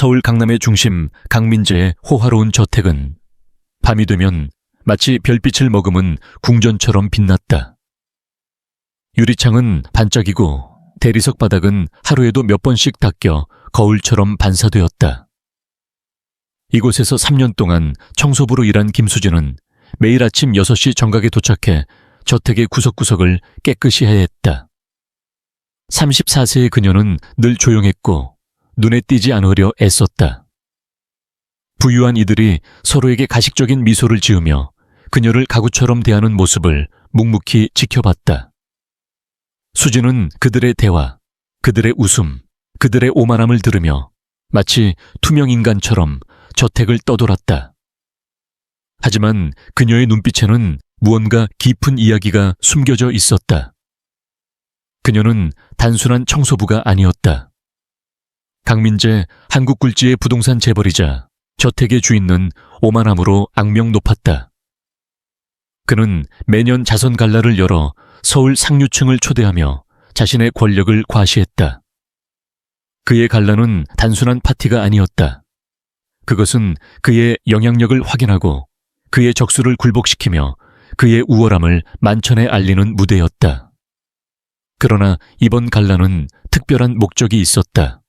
서울 강남의 중심 강민재의 호화로운 저택은 밤이 되면 마치 별빛을 머금은 궁전처럼 빛났다. 유리창은 반짝이고 대리석 바닥은 하루에도 몇 번씩 닦여 거울처럼 반사되었다. 이곳에서 3년 동안 청소부로 일한 김수진은 매일 아침 6시 정각에 도착해 저택의 구석구석을 깨끗이 해야 했다. 34세의 그녀는 늘 조용했고 눈에 띄지 않으려 애썼다. 부유한 이들이 서로에게 가식적인 미소를 지으며 그녀를 가구처럼 대하는 모습을 묵묵히 지켜봤다. 수진은 그들의 대화, 그들의 웃음, 그들의 오만함을 들으며 마치 투명인간처럼 저택을 떠돌았다. 하지만 그녀의 눈빛에는 무언가 깊은 이야기가 숨겨져 있었다. 그녀는 단순한 청소부가 아니었다. 강민재 한국 굴지의 부동산 재벌이자 저택의 주인은 오만함으로 악명 높았다. 그는 매년 자선 갈라를 열어 서울 상류층을 초대하며 자신의 권력을 과시했다. 그의 갈라는 단순한 파티가 아니었다. 그것은 그의 영향력을 확인하고 그의 적수를 굴복시키며 그의 우월함을 만천에 알리는 무대였다. 그러나 이번 갈라는 특별한 목적이 있었다.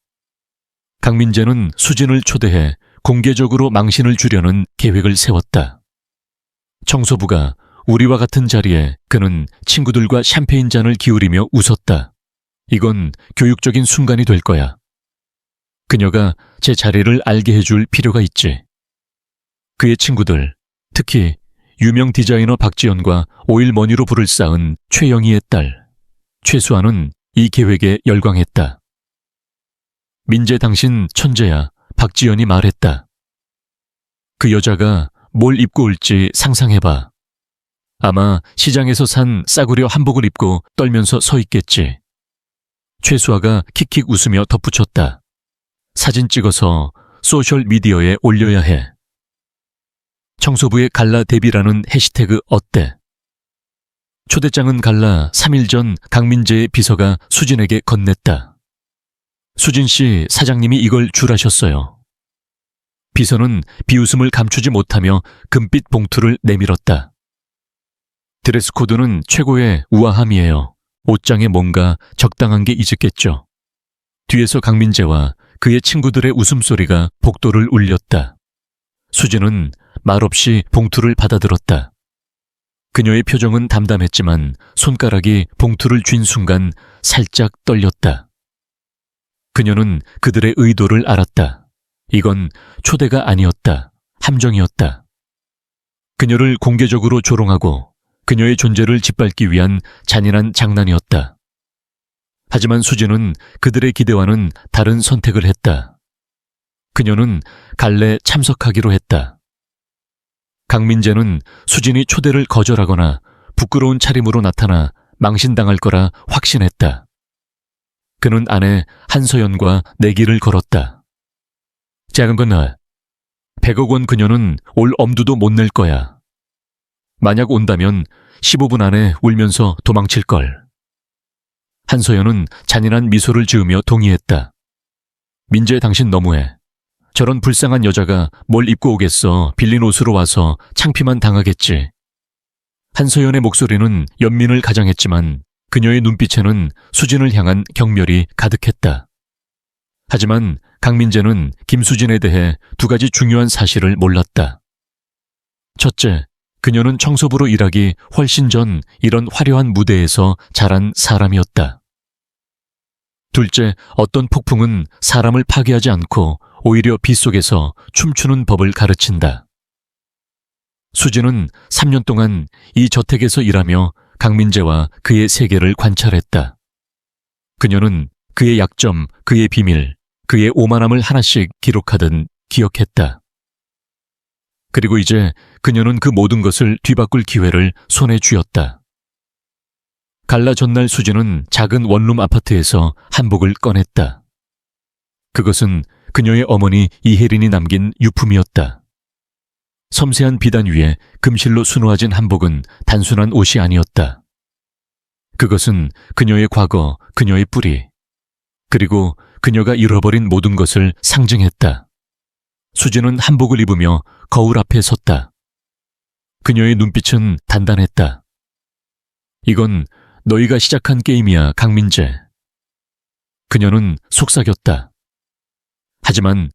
강민재는 수진을 초대해 공개적으로 망신을 주려는 계획을 세웠다. 청소부가 우리와 같은 자리에 그는 친구들과 샴페인 잔을 기울이며 웃었다. 이건 교육적인 순간이 될 거야. 그녀가 제 자리를 알게 해줄 필요가 있지. 그의 친구들, 특히 유명 디자이너 박지연과 오일머니로 불을 쌓은 최영희의 딸, 최수아는 이 계획에 열광했다. 민재 당신 천재야, 박지연이 말했다. 그 여자가 뭘 입고 올지 상상해봐. 아마 시장에서 산 싸구려 한복을 입고 떨면서 서 있겠지. 최수아가 킥킥 웃으며 덧붙였다. 사진 찍어서 소셜미디어에 올려야 해. 청소부의 갈라 데뷔라는 해시태그 어때? 초대장은 갈라 3일 전 강민재의 비서가 수진에게 건넸다. 수진 씨, 사장님이 이걸 주라셨어요. 비서는 비웃음을 감추지 못하며 금빛 봉투를 내밀었다. 드레스 코드는 최고의 우아함이에요. 옷장에 뭔가 적당한 게 있었겠죠. 뒤에서 강민재와 그의 친구들의 웃음소리가 복도를 울렸다. 수진은 말없이 봉투를 받아들었다. 그녀의 표정은 담담했지만 손가락이 봉투를 쥔 순간 살짝 떨렸다. 그녀는 그들의 의도를 알았다. 이건 초대가 아니었다. 함정이었다. 그녀를 공개적으로 조롱하고 그녀의 존재를 짓밟기 위한 잔인한 장난이었다. 하지만 수진은 그들의 기대와는 다른 선택을 했다. 그녀는 갈래에 참석하기로 했다. 강민재는 수진이 초대를 거절하거나 부끄러운 차림으로 나타나 망신당할 거라 확신했다. 그는 아내 한서연과 내기를 걸었다. 작은 건날 100억 원 그녀는 올 엄두도 못 낼 거야. 만약 온다면 15분 안에 울면서 도망칠걸. 한서연은 잔인한 미소를 지으며 동의했다. 민재 당신 너무해. 저런 불쌍한 여자가 뭘 입고 오겠어. 빌린 옷으로 와서 창피만 당하겠지. 한서연의 목소리는 연민을 가장했지만 그녀의 눈빛에는 수진을 향한 경멸이 가득했다. 하지만 강민재는 김수진에 대해 두 가지 중요한 사실을 몰랐다. 첫째, 그녀는 청소부로 일하기 훨씬 전 이런 화려한 무대에서 자란 사람이었다. 둘째, 어떤 폭풍은 사람을 파괴하지 않고 오히려 빗속에서 춤추는 법을 가르친다. 수진은 3년 동안 이 저택에서 일하며 강민재와 그의 세계를 관찰했다. 그녀는 그의 약점, 그의 비밀, 그의 오만함을 하나씩 기록하듯 기억했다. 그리고 이제 그녀는 그 모든 것을 뒤바꿀 기회를 손에 쥐었다. 갈라 전날 수진은 작은 원룸 아파트에서 한복을 꺼냈다. 그것은 그녀의 어머니 이혜린이 남긴 유품이었다. 섬세한 비단 위에 금실로 수놓아진 한복은 단순한 옷이 아니었다. 그것은 그녀의 과거, 그녀의 뿌리, 그리고 그녀가 잃어버린 모든 것을 상징했다. 수진은 한복을 입으며 거울 앞에 섰다. 그녀의 눈빛은 단단했다. 이건 너희가 시작한 게임이야, 강민재. 그녀는 속삭였다. 하지만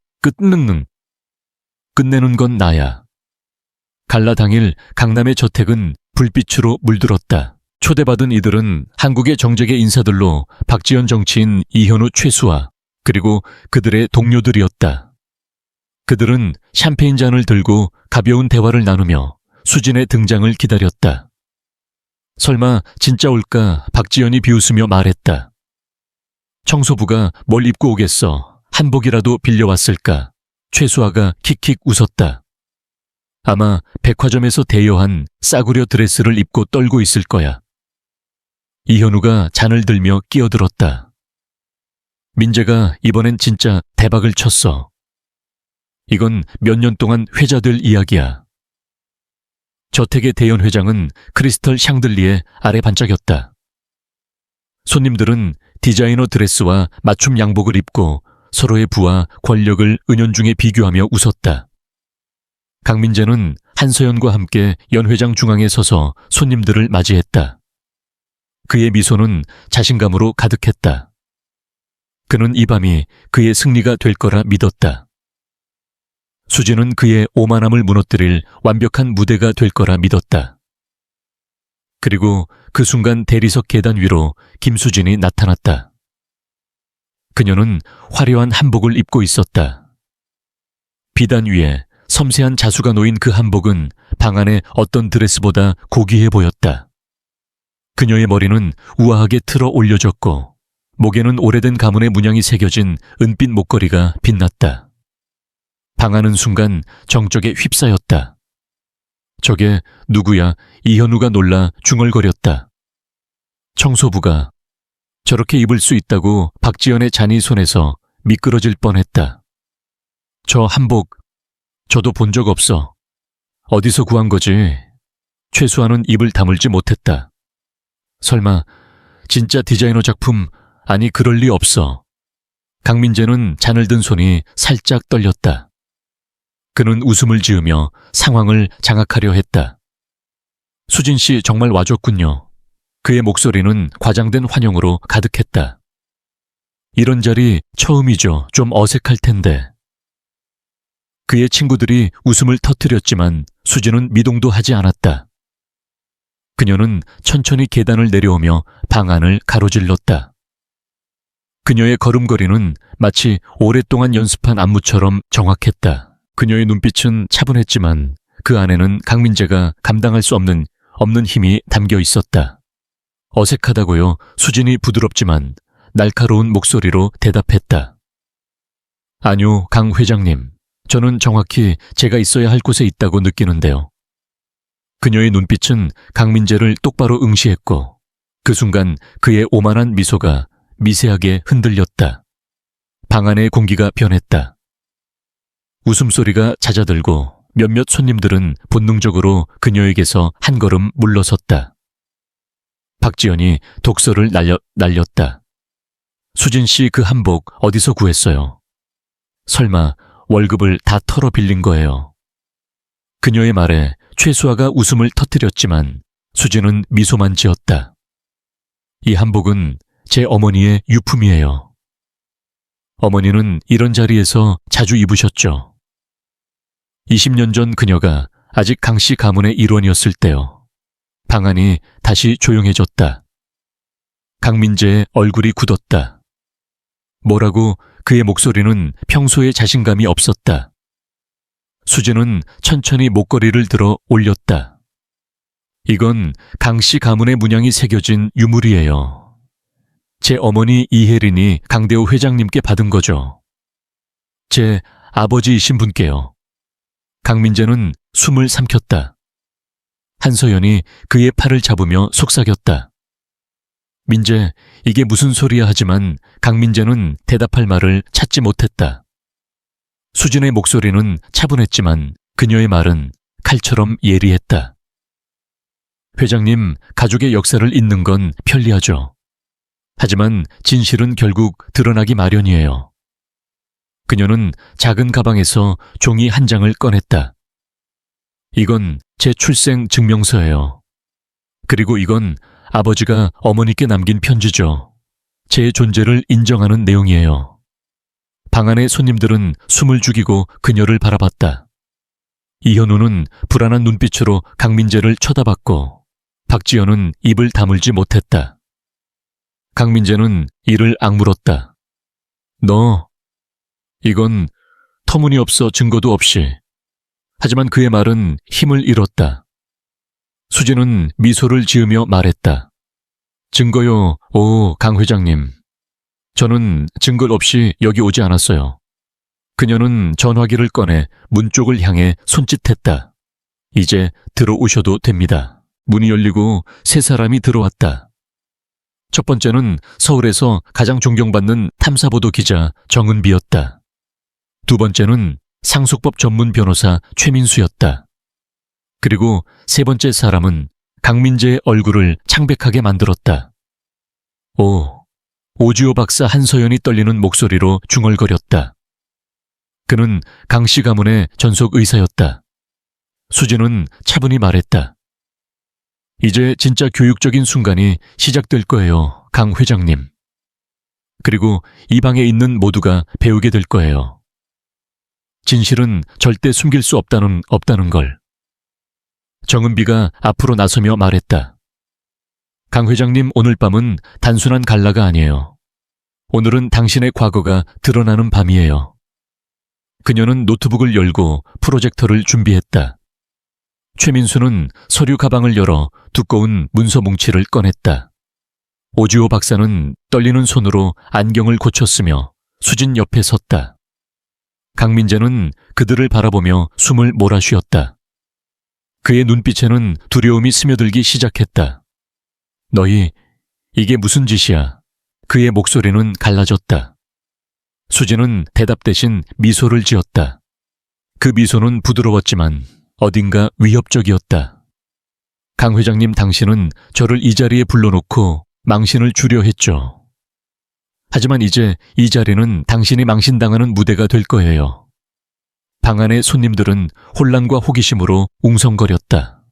끝내는 건 나야. 갈라 당일 강남의 저택은 불빛으로 물들었다. 초대받은 이들은 한국의 정재계 인사들로 박지원 정치인 이현우 최수아 그리고 그들의 동료들이었다. 그들은 샴페인 잔을 들고 가벼운 대화를 나누며 수진의 등장을 기다렸다. 설마 진짜 올까 박지연이 비웃으며 말했다. 청소부가 뭘 입고 오겠어. 한복이라도 빌려왔을까. 최수아가 킥킥 웃었다. 아마 백화점에서 대여한 싸구려 드레스를 입고 떨고 있을 거야. 이현우가 잔을 들며 끼어들었다. 민재가 이번엔 진짜 대박을 쳤어. 이건 몇 년 동안 회자될 이야기야. 저택의 대연 회장은 크리스털 샹들리에 아래 반짝였다. 손님들은 디자이너 드레스와 맞춤 양복을 입고 서로의 부와 권력을 은연중에 비교하며 웃었다. 강민재는 한서연과 함께 연회장 중앙에 서서 손님들을 맞이했다. 그의 미소는 자신감으로 가득했다. 그는 이 밤이 그의 승리가 될 거라 믿었다. 수진은 그의 오만함을 무너뜨릴 완벽한 무대가 될 거라 믿었다. 그리고 그 순간 대리석 계단 위로 김수진이 나타났다. 그녀는 화려한 한복을 입고 있었다. 비단 위에 섬세한 자수가 놓인 그 한복은 방 안의 어떤 드레스보다 고귀해 보였다. 그녀의 머리는 우아하게 틀어 올려졌고 목에는 오래된 가문의 문양이 새겨진 은빛 목걸이가 빛났다. 방하는 순간 정적에 휩싸였다. 저게 누구야? 이현우가 놀라 중얼거렸다. 청소부가 저렇게 입을 수 있다고 박지연의 잔이 손에서 미끄러질 뻔했다. 저 한복 저도 본 적 없어. 어디서 구한 거지? 최수아는 입을 다물지 못했다. 설마 진짜 디자이너 작품? 아니 그럴 리 없어. 강민재는 잔을 든 손이 살짝 떨렸다. 그는 웃음을 지으며 상황을 장악하려 했다. 수진 씨 정말 와줬군요. 그의 목소리는 과장된 환영으로 가득했다. 이런 자리 처음이죠. 좀 어색할 텐데. 그의 친구들이 웃음을 터뜨렸지만 수진은 미동도 하지 않았다. 그녀는 천천히 계단을 내려오며 방 안을 가로질렀다. 그녀의 걸음걸이는 마치 오랫동안 연습한 안무처럼 정확했다. 그녀의 눈빛은 차분했지만 그 안에는 강민재가 감당할 수 없는 힘이 담겨 있었다. 어색하다고요. 수진이 부드럽지만 날카로운 목소리로 대답했다. 아니요, 강 회장님. 저는 정확히 제가 있어야 할 곳에 있다고 느끼는데요. 그녀의 눈빛은 강민재를 똑바로 응시했고 그 순간 그의 오만한 미소가 미세하게 흔들렸다. 방 안의 공기가 변했다. 웃음소리가 잦아들고 몇몇 손님들은 본능적으로 그녀에게서 한 걸음 물러섰다. 박지연이 독서를 날렸다. 수진 씨 그 한복 어디서 구했어요? 설마 월급을 다 털어 빌린 거예요. 그녀의 말에 최수아가 웃음을 터뜨렸지만 수진은 미소만 지었다. 이 한복은 제 어머니의 유품이에요. 어머니는 이런 자리에서 자주 입으셨죠. 20년 전 그녀가 아직 강씨 가문의 일원이었을 때요. 방 안이 다시 조용해졌다. 강민재의 얼굴이 굳었다. 뭐라고? 그의 목소리는 평소에 자신감이 없었다. 수진은 천천히 목걸이를 들어 올렸다. 이건 강씨 가문의 문양이 새겨진 유물이에요. 제 어머니 이혜린이 강대호 회장님께 받은 거죠. 제 아버지이신 분께요. 강민재는 숨을 삼켰다. 한서연이 그의 팔을 잡으며 속삭였다. 민재, 이게 무슨 소리야 하지만 강민재는 대답할 말을 찾지 못했다. 수진의 목소리는 차분했지만 그녀의 말은 칼처럼 예리했다. 회장님, 가족의 역사를 잇는 건 편리하죠. 하지만 진실은 결국 드러나기 마련이에요. 그녀는 작은 가방에서 종이 한 장을 꺼냈다. 이건 제 출생 증명서예요. 그리고 이건 아버지가 어머니께 남긴 편지죠. 제 존재를 인정하는 내용이에요. 방 안의 손님들은 숨을 죽이고 그녀를 바라봤다. 이현우는 불안한 눈빛으로 강민재를 쳐다봤고 박지연은 입을 다물지 못했다. 강민재는 이를 악물었다. 너, 이건 터무니없어 증거도 없이. 하지만 그의 말은 힘을 잃었다. 수진은 미소를 지으며 말했다. 증거요, 강 회장님. 저는 증거 없이 여기 오지 않았어요. 그녀는 전화기를 꺼내 문 쪽을 향해 손짓했다. 이제 들어오셔도 됩니다. 문이 열리고 세 사람이 들어왔다. 첫 번째는 서울에서 가장 존경받는 탐사보도 기자 정은비였다. 두 번째는 상속법 전문 변호사 최민수였다. 그리고 세 번째 사람은 강민재의 얼굴을 창백하게 만들었다. 오지호 박사 한서연이 떨리는 목소리로 중얼거렸다. 그는 강씨 가문의 전속 의사였다. 수진은 차분히 말했다. 이제 진짜 교육적인 순간이 시작될 거예요, 강 회장님. 그리고 이 방에 있는 모두가 배우게 될 거예요. 진실은 절대 숨길 수 없다는 걸. 정은비가 앞으로 나서며 말했다. 강 회장님, 오늘 밤은 단순한 갈라가 아니에요. 오늘은 당신의 과거가 드러나는 밤이에요. 그녀는 노트북을 열고 프로젝터를 준비했다. 최민수는 서류 가방을 열어 두꺼운 문서 뭉치를 꺼냈다. 오지호 박사는 떨리는 손으로 안경을 고쳤으며 수진 옆에 섰다. 강민재는 그들을 바라보며 숨을 몰아쉬었다. 그의 눈빛에는 두려움이 스며들기 시작했다. 너희, 이게 무슨 짓이야? 그의 목소리는 갈라졌다. 수진은 대답 대신 미소를 지었다. 그 미소는 부드러웠지만 어딘가 위협적이었다. 강 회장님, 당신은 저를 이 자리에 불러놓고 망신을 주려 했죠. 하지만 이제 이 자리는 당신이 망신당하는 무대가 될 거예요. 방 안의 손님들은 혼란과 호기심으로 웅성거렸다.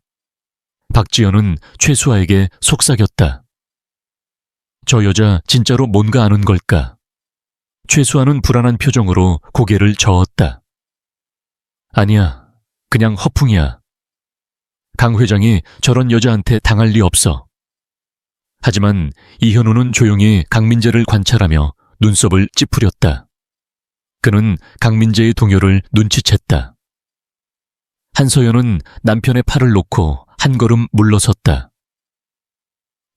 박지연은 최수아에게 속삭였다. 저 여자 진짜로 뭔가 아는 걸까? 최수아는 불안한 표정으로 고개를 저었다. 아니야, 그냥 허풍이야. 강 회장이 저런 여자한테 당할 리 없어. 하지만 이현우는 조용히 강민재를 관찰하며 눈썹을 찌푸렸다. 그는 강민재의 동요를 눈치챘다. 한서연은 남편의 팔을 놓고 한 걸음 물러섰다.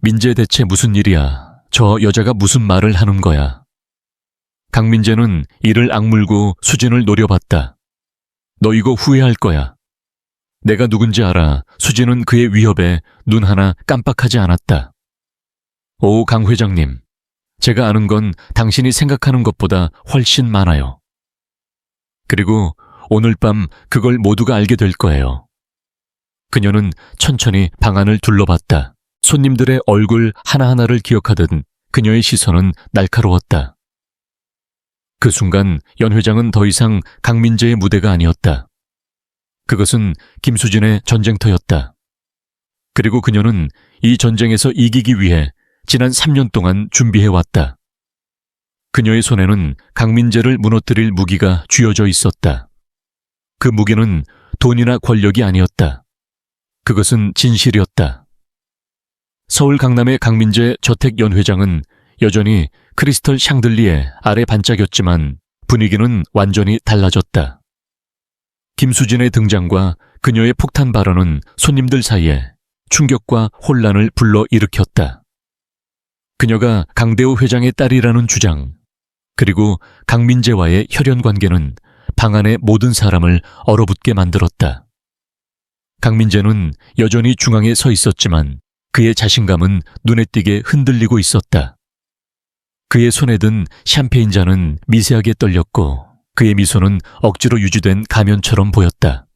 민재, 대체 무슨 일이야? 저 여자가 무슨 말을 하는 거야? 강민재는 이를 악물고 수진을 노려봤다. 너 이거 후회할 거야. 내가 누군지 알아. 수진은 그의 위협에 눈 하나 깜빡하지 않았다. 강 회장님. 제가 아는 건 당신이 생각하는 것보다 훨씬 많아요. 그리고 오늘 밤 그걸 모두가 알게 될 거예요. 그녀는 천천히 방 안을 둘러봤다. 손님들의 얼굴 하나하나를 기억하듯 그녀의 시선은 날카로웠다. 그 순간 연 회장은 더 이상 강민재의 무대가 아니었다. 그것은 김수진의 전쟁터였다. 그리고 그녀는 이 전쟁에서 이기기 위해 지난 3년 동안 준비해왔다. 그녀의 손에는 강민재를 무너뜨릴 무기가 쥐어져 있었다. 그 무기는 돈이나 권력이 아니었다. 그것은 진실이었다. 서울 강남의 강민재 저택 연 회장은 여전히 크리스털 샹들리에 아래 반짝였지만 분위기는 완전히 달라졌다. 김수진의 등장과 그녀의 폭탄 발언은 손님들 사이에 충격과 혼란을 불러일으켰다. 그녀가 강대호 회장의 딸이라는 주장, 그리고 강민재와의 혈연 관계는 방 안의 모든 사람을 얼어붙게 만들었다. 강민재는 여전히 중앙에 서 있었지만 그의 자신감은 눈에 띄게 흔들리고 있었다. 그의 손에 든 샴페인 잔은 미세하게 떨렸고 그의 미소는 억지로 유지된 가면처럼 보였다.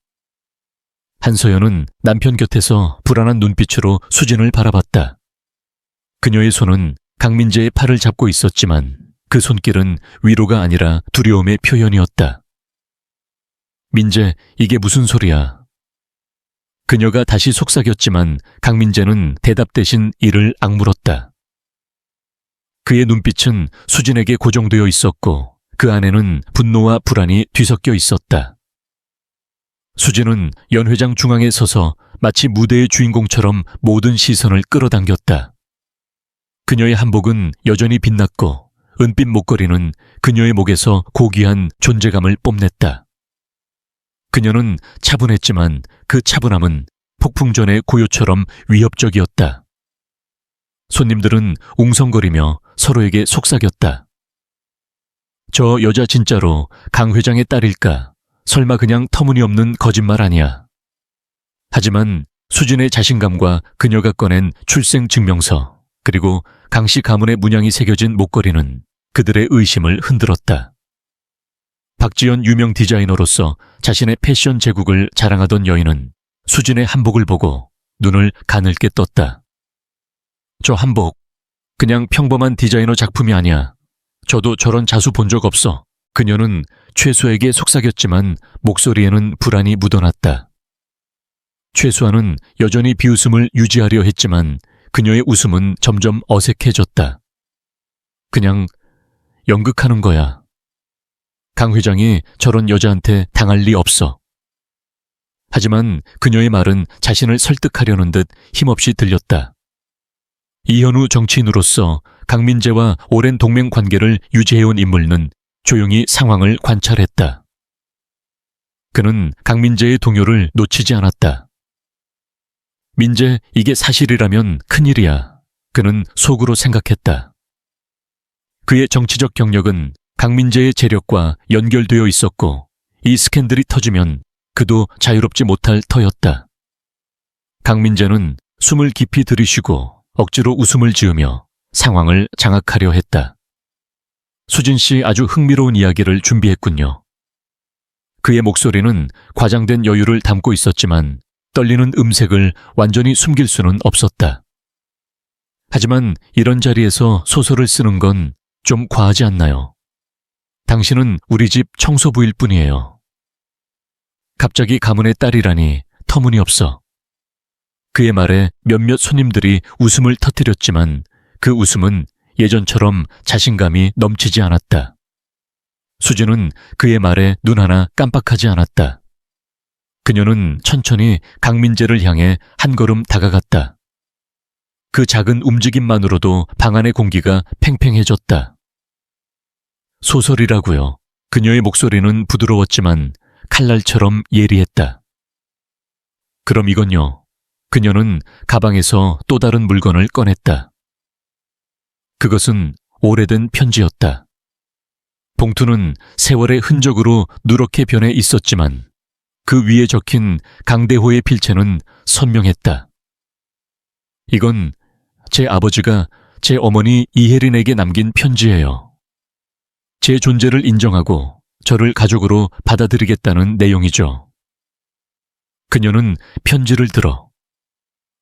한서연은 남편 곁에서 불안한 눈빛으로 수진을 바라봤다. 그녀의 손은 강민재의 팔을 잡고 있었지만 그 손길은 위로가 아니라 두려움의 표현이었다. 민재, 이게 무슨 소리야? 그녀가 다시 속삭였지만 강민재는 대답 대신 이를 악물었다. 그의 눈빛은 수진에게 고정되어 있었고 그 안에는 분노와 불안이 뒤섞여 있었다. 수진은 연 회장 중앙에 서서 마치 무대의 주인공처럼 모든 시선을 끌어당겼다. 그녀의 한복은 여전히 빛났고 은빛 목걸이는 그녀의 목에서 고귀한 존재감을 뽐냈다. 그녀는 차분했지만 그 차분함은 폭풍전의 고요처럼 위협적이었다. 손님들은 웅성거리며 서로에게 속삭였다. 저 여자 진짜로 강 회장의 딸일까? 설마 그냥 터무니없는 거짓말 아니야. 하지만 수진의 자신감과 그녀가 꺼낸 출생증명서 그리고 강씨 가문의 문양이 새겨진 목걸이는 그들의 의심을 흔들었다. 박지연 유명 디자이너로서 자신의 패션 제국을 자랑하던 여인은 수진의 한복을 보고 눈을 가늘게 떴다. 저 한복, 그냥 평범한 디자이너 작품이 아니야. 저도 저런 자수 본 적 없어. 그녀는 최수아에게 속삭였지만 목소리에는 불안이 묻어났다. 최수아는 여전히 비웃음을 유지하려 했지만 그녀의 웃음은 점점 어색해졌다. 그냥 연극하는 거야. 강 회장이 저런 여자한테 당할 리 없어. 하지만 그녀의 말은 자신을 설득하려는 듯 힘없이 들렸다. 이현우 정치인으로서 강민재와 오랜 동맹 관계를 유지해온 인물은 조용히 상황을 관찰했다. 그는 강민재의 동요를 놓치지 않았다. 민재, 이게 사실이라면 큰일이야. 그는 속으로 생각했다. 그의 정치적 경력은 강민재의 재력과 연결되어 있었고 이 스캔들이 터지면 그도 자유롭지 못할 터였다. 강민재는 숨을 깊이 들이쉬고 억지로 웃음을 지으며 상황을 장악하려 했다. 수진 씨 아주 흥미로운 이야기를 준비했군요. 그의 목소리는 과장된 여유를 담고 있었지만 떨리는 음색을 완전히 숨길 수는 없었다. 하지만 이런 자리에서 소설을 쓰는 건 좀 과하지 않나요? 당신은 우리 집 청소부일 뿐이에요. 갑자기 가문의 딸이라니 터무니없어. 그의 말에 몇몇 손님들이 웃음을 터뜨렸지만 그 웃음은 예전처럼 자신감이 넘치지 않았다. 수진은 그의 말에 눈 하나 깜빡하지 않았다. 그녀는 천천히 강민재를 향해 한 걸음 다가갔다. 그 작은 움직임만으로도 방 안의 공기가 팽팽해졌다. 소설이라고요. 그녀의 목소리는 부드러웠지만 칼날처럼 예리했다. 그럼 이건요. 그녀는 가방에서 또 다른 물건을 꺼냈다. 그것은 오래된 편지였다. 봉투는 세월의 흔적으로 누렇게 변해 있었지만 그 위에 적힌 강대호의 필체는 선명했다. 이건 제 아버지가 제 어머니 이혜린에게 남긴 편지예요. 제 존재를 인정하고 저를 가족으로 받아들이겠다는 내용이죠. 그녀는 편지를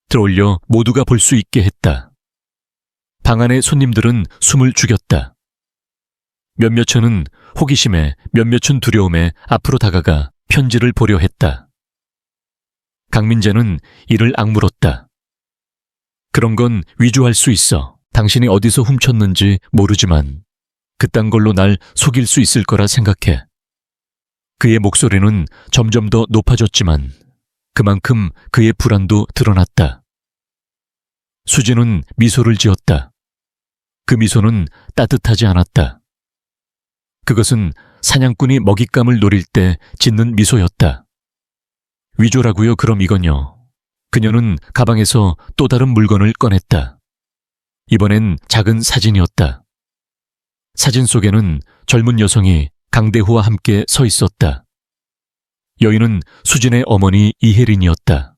들어올려 모두가 볼 수 있게 했다. 방 안의 손님들은 숨을 죽였다. 몇몇은 호기심에 몇몇은 두려움에 앞으로 다가가 편지를 보려 했다. 강민재는 이를 악물었다. 그런 건 위조할 수 있어. 당신이 어디서 훔쳤는지 모르지만 그딴 걸로 날 속일 수 있을 거라 생각해. 그의 목소리는 점점 더 높아졌지만 그만큼 그의 불안도 드러났다. 수진은 미소를 지었다. 그 미소는 따뜻하지 않았다. 그것은 사냥꾼이 먹잇감을 노릴 때 짓는 미소였다. 위조라고요? 그럼 이건요. 그녀는 가방에서 또 다른 물건을 꺼냈다. 이번엔 작은 사진이었다. 사진 속에는 젊은 여성이 강대호와 함께 서 있었다. 여인은 수진의 어머니 이혜린이었다.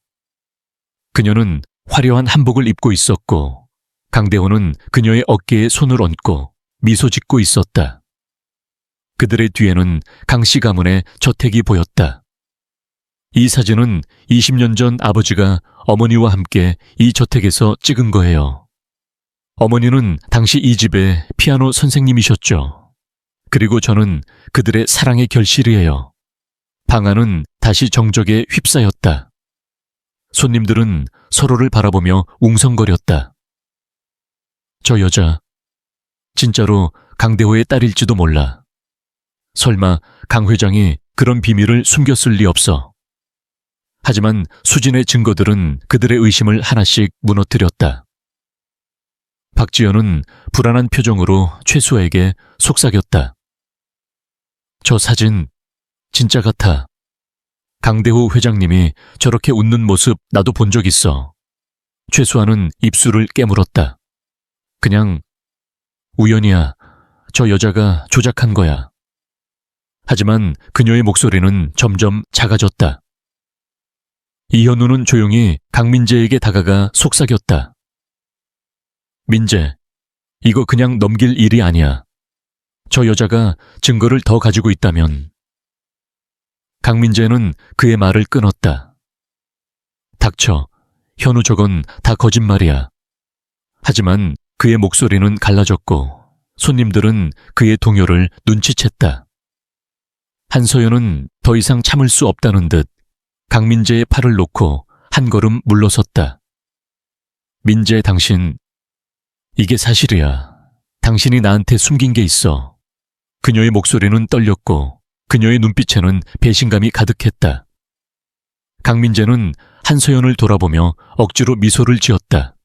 그녀는 화려한 한복을 입고 있었고 강대호는 그녀의 어깨에 손을 얹고 미소 짓고 있었다. 그들의 뒤에는 강씨 가문의 저택이 보였다. 이 사진은 20년 전 아버지가 어머니와 함께 이 저택에서 찍은 거예요. 어머니는 당시 이 집의 피아노 선생님이셨죠. 그리고 저는 그들의 사랑의 결실이에요. 방 안은 다시 정적에 휩싸였다. 손님들은 서로를 바라보며 웅성거렸다. 저 여자, 진짜로 강대호의 딸일지도 몰라. 설마 강 회장이 그런 비밀을 숨겼을 리 없어. 하지만 수진의 증거들은 그들의 의심을 하나씩 무너뜨렸다. 박지연은 불안한 표정으로 최수아에게 속삭였다. 저 사진 진짜 같아. 강대호 회장님이 저렇게 웃는 모습 나도 본 적 있어. 최수아는 입술을 깨물었다. 그냥 우연이야. 저 여자가 조작한 거야. 하지만 그녀의 목소리는 점점 작아졌다. 이현우는 조용히 강민재에게 다가가 속삭였다. 민재, 이거 그냥 넘길 일이 아니야. 저 여자가 증거를 더 가지고 있다면. 강민재는 그의 말을 끊었다. 닥쳐. 현우, 저건 다 거짓말이야. 하지만 그의 목소리는 갈라졌고 손님들은 그의 동요를 눈치챘다. 한서연은 더 이상 참을 수 없다는 듯 강민재의 팔을 놓고 한 걸음 물러섰다. 민재, 당신, 이게 사실이야. 당신이 나한테 숨긴 게 있어. 그녀의 목소리는 떨렸고 그녀의 눈빛에는 배신감이 가득했다. 강민재는 한서연을 돌아보며 억지로 미소를 지었다.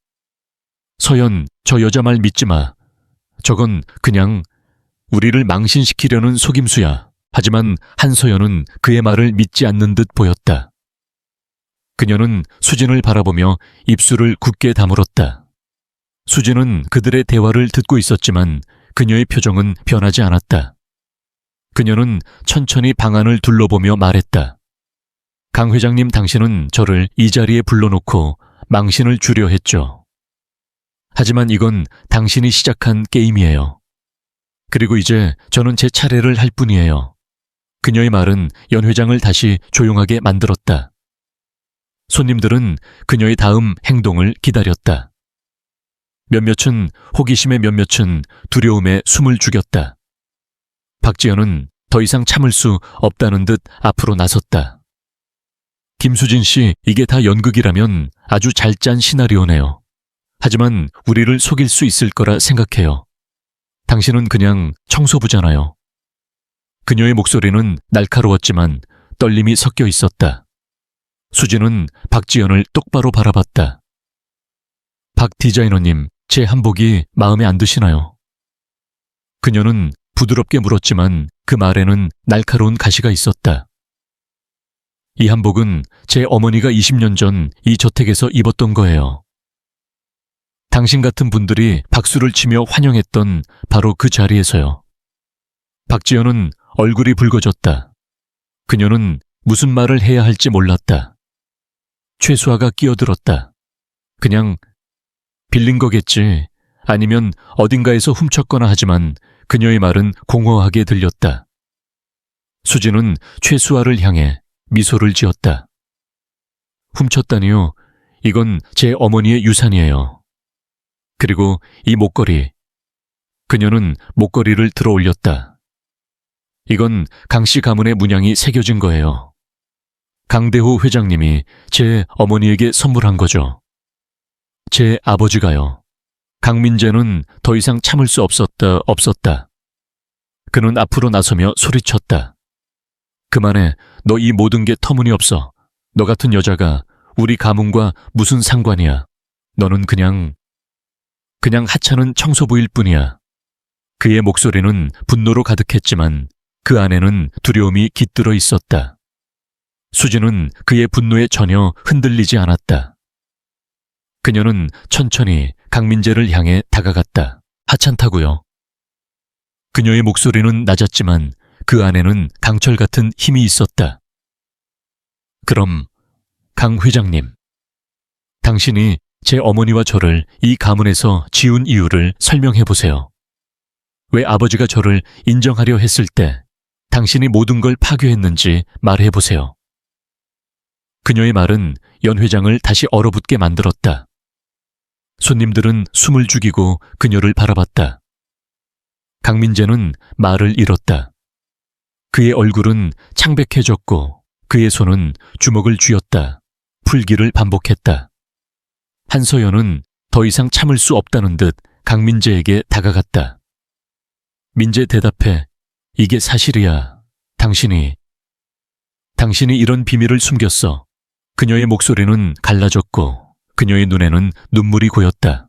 서연, 저 여자 말 믿지 마. 저건 그냥 우리를 망신시키려는 속임수야. 하지만 한서연은 그의 말을 믿지 않는 듯 보였다. 그녀는 수진을 바라보며 입술을 굳게 다물었다. 수진은 그들의 대화를 듣고 있었지만 그녀의 표정은 변하지 않았다. 그녀는 천천히 방 안을 둘러보며 말했다. 강 회장님, 당신은 저를 이 자리에 불러놓고 망신을 주려 했죠. 하지만 이건 당신이 시작한 게임이에요. 그리고 이제 저는 제 차례를 할 뿐이에요. 그녀의 말은 연 회장을 다시 조용하게 만들었다. 손님들은 그녀의 다음 행동을 기다렸다. 몇몇은 호기심에 몇몇은 두려움에 숨을 죽였다. 박지연은 더 이상 참을 수 없다는 듯 앞으로 나섰다. 김수진 씨, 이게 다 연극이라면 아주 잘 짠 시나리오네요. 하지만 우리를 속일 수 있을 거라 생각해요. 당신은 그냥 청소부잖아요. 그녀의 목소리는 날카로웠지만 떨림이 섞여 있었다. 수진은 박지연을 똑바로 바라봤다. 박 디자이너님, 제 한복이 마음에 안 드시나요? 그녀는 부드럽게 물었지만 그 말에는 날카로운 가시가 있었다. 이 한복은 제 어머니가 20년 전 이 저택에서 입었던 거예요. 당신 같은 분들이 박수를 치며 환영했던 바로 그 자리에서요. 박지연은 얼굴이 붉어졌다. 그녀는 무슨 말을 해야 할지 몰랐다. 최수아가 끼어들었다. 그냥 빌린 거겠지. 아니면 어딘가에서 훔쳤거나. 하지만 그녀의 말은 공허하게 들렸다. 수진은 최수아를 향해 미소를 지었다. 훔쳤다니요? 이건 제 어머니의 유산이에요. 그리고 이 목걸이. 그녀는 목걸이를 들어 올렸다. 이건 강씨 가문의 문양이 새겨진 거예요. 강대호 회장님이 제 어머니에게 선물한 거죠. 제 아버지가요. 강민재는 더 이상 참을 수 없었다. 그는 앞으로 나서며 소리쳤다. 그만해. 너 이 모든 게 터무니없어. 너 같은 여자가 우리 가문과 무슨 상관이야. 너는 그냥 하찮은 청소부일 뿐이야. 그의 목소리는 분노로 가득했지만 그 안에는 두려움이 깃들어 있었다. 수진은 그의 분노에 전혀 흔들리지 않았다. 그녀는 천천히 강민재를 향해 다가갔다. 하찮다고요. 그녀의 목소리는 낮았지만 그 안에는 강철 같은 힘이 있었다. 그럼 강 회장님, 당신이 제 어머니와 저를 이 가문에서 지운 이유를 설명해 보세요. 왜 아버지가 저를 인정하려 했을 때 당신이 모든 걸 파괴했는지 말해 보세요. 그녀의 말은 연 회장을 다시 얼어붙게 만들었다. 손님들은 숨을 죽이고 그녀를 바라봤다. 강민재는 말을 잃었다. 그의 얼굴은 창백해졌고 그의 손은 주먹을 쥐었다. 풀기를 반복했다. 한서연은 더 이상 참을 수 없다는 듯 강민재에게 다가갔다. 민재 대답해. 이게 사실이야. 당신이 이런 비밀을 숨겼어. 그녀의 목소리는 갈라졌고 그녀의 눈에는 눈물이 고였다.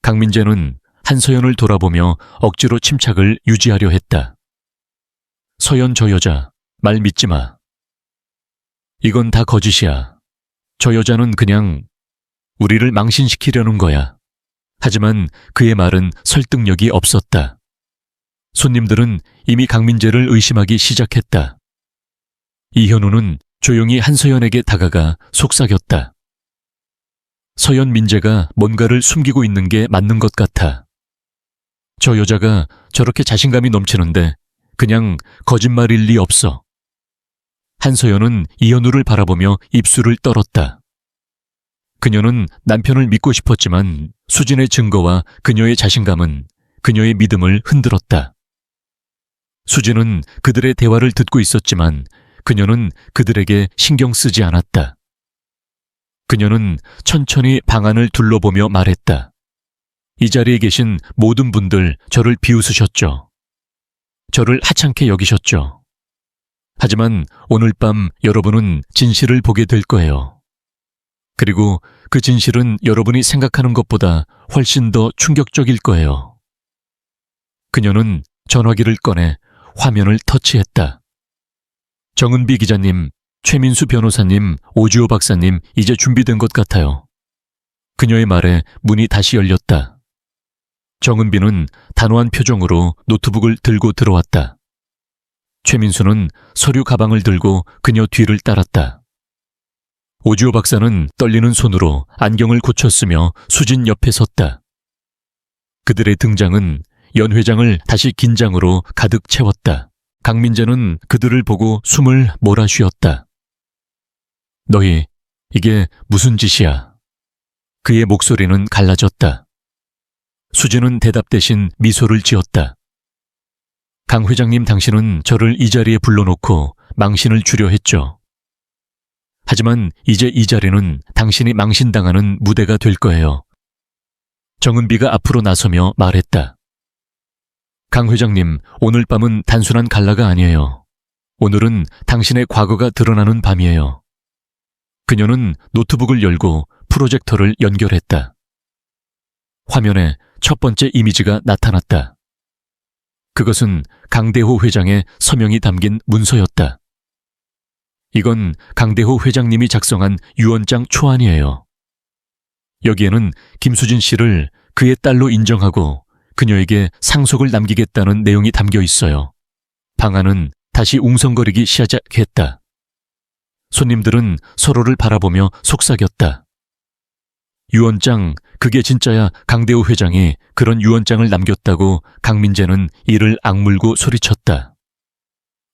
강민재는 한서연을 돌아보며 억지로 침착을 유지하려 했다. 서연, 저 여자 말 믿지 마. 이건 다 거짓이야. 저 여자는 그냥 우리를 망신시키려는 거야. 하지만 그의 말은 설득력이 없었다. 손님들은 이미 강민재를 의심하기 시작했다. 이현우는 조용히 한서연에게 다가가 속삭였다. 서연, 민재가 뭔가를 숨기고 있는 게 맞는 것 같아. 저 여자가 저렇게 자신감이 넘치는데 그냥 거짓말일 리 없어. 한서연은 이현우를 바라보며 입술을 떨었다. 그녀는 남편을 믿고 싶었지만 수진의 증거와 그녀의 자신감은 그녀의 믿음을 흔들었다. 수진은 그들의 대화를 듣고 있었지만 그녀는 그들에게 신경 쓰지 않았다. 그녀는 천천히 방안을 둘러보며 말했다. 이 자리에 계신 모든 분들 저를 비웃으셨죠. 저를 하찮게 여기셨죠. 하지만 오늘 밤 여러분은 진실을 보게 될 거예요. 그리고 그 진실은 여러분이 생각하는 것보다 훨씬 더 충격적일 거예요. 그녀는 전화기를 꺼내 화면을 터치했다. 정은비 기자님, 최민수 변호사님, 오주호 박사님, 이제 준비된 것 같아요. 그녀의 말에 문이 다시 열렸다. 정은비는 단호한 표정으로 노트북을 들고 들어왔다. 최민수는 서류 가방을 들고 그녀 뒤를 따랐다. 오주호 박사는 떨리는 손으로 안경을 고쳤으며 수진 옆에 섰다. 그들의 등장은 연 회장을 다시 긴장으로 가득 채웠다. 강민재는 그들을 보고 숨을 몰아쉬었다. 너희, 이게 무슨 짓이야? 그의 목소리는 갈라졌다. 수진은 대답 대신 미소를 지었다. 강 회장님, 당신은 저를 이 자리에 불러놓고 망신을 주려 했죠. 하지만 이제 이 자리는 당신이 망신당하는 무대가 될 거예요. 정은비가 앞으로 나서며 말했다. 강 회장님, 오늘 밤은 단순한 갈라가 아니에요. 오늘은 당신의 과거가 드러나는 밤이에요. 그녀는 노트북을 열고 프로젝터를 연결했다. 화면에 첫 번째 이미지가 나타났다. 그것은 강대호 회장의 서명이 담긴 문서였다. 이건 강대호 회장님이 작성한 유언장 초안이에요. 여기에는 김수진 씨를 그의 딸로 인정하고 그녀에게 상속을 남기겠다는 내용이 담겨 있어요. 방안은 다시 웅성거리기 시작했다. 손님들은 서로를 바라보며 속삭였다. 유언장, 그게 진짜야. 강대호 회장이 그런 유언장을 남겼다고 강민재는 이를 악물고 소리쳤다.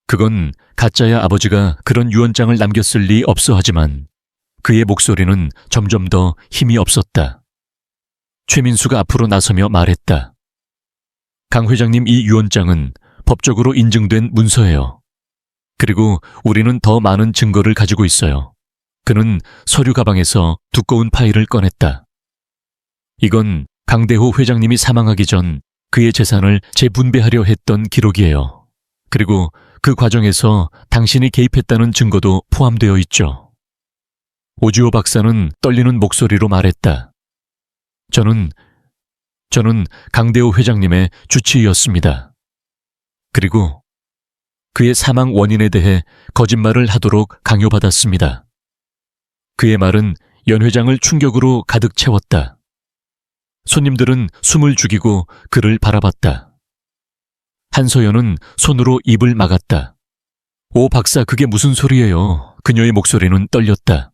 그건 가짜야. 아버지가 그런 유언장을 남겼을 리 없어. 하지만 그의 목소리는 점점 더 힘이 없었다. 최민수가 앞으로 나서며 말했다. 강 회장님, 이 유언장은 법적으로 인증된 문서예요. 그리고 우리는 더 많은 증거를 가지고 있어요. 그는 서류 가방에서 두꺼운 파일을 꺼냈다. 이건 강대호 회장님이 사망하기 전 그의 재산을 재분배하려 했던 기록이에요. 그리고 그 과정에서 당신이 개입했다는 증거도 포함되어 있죠. 오주호 박사는 떨리는 목소리로 말했다. 저는 강대호 회장님의 주치의였습니다. 그리고 그의 사망 원인에 대해 거짓말을 하도록 강요받았습니다. 그의 말은 연 회장을 충격으로 가득 채웠다. 손님들은 숨을 죽이고 그를 바라봤다. 한서연은 손으로 입을 막았다. 오 박사, 그게 무슨 소리예요? 그녀의 목소리는 떨렸다.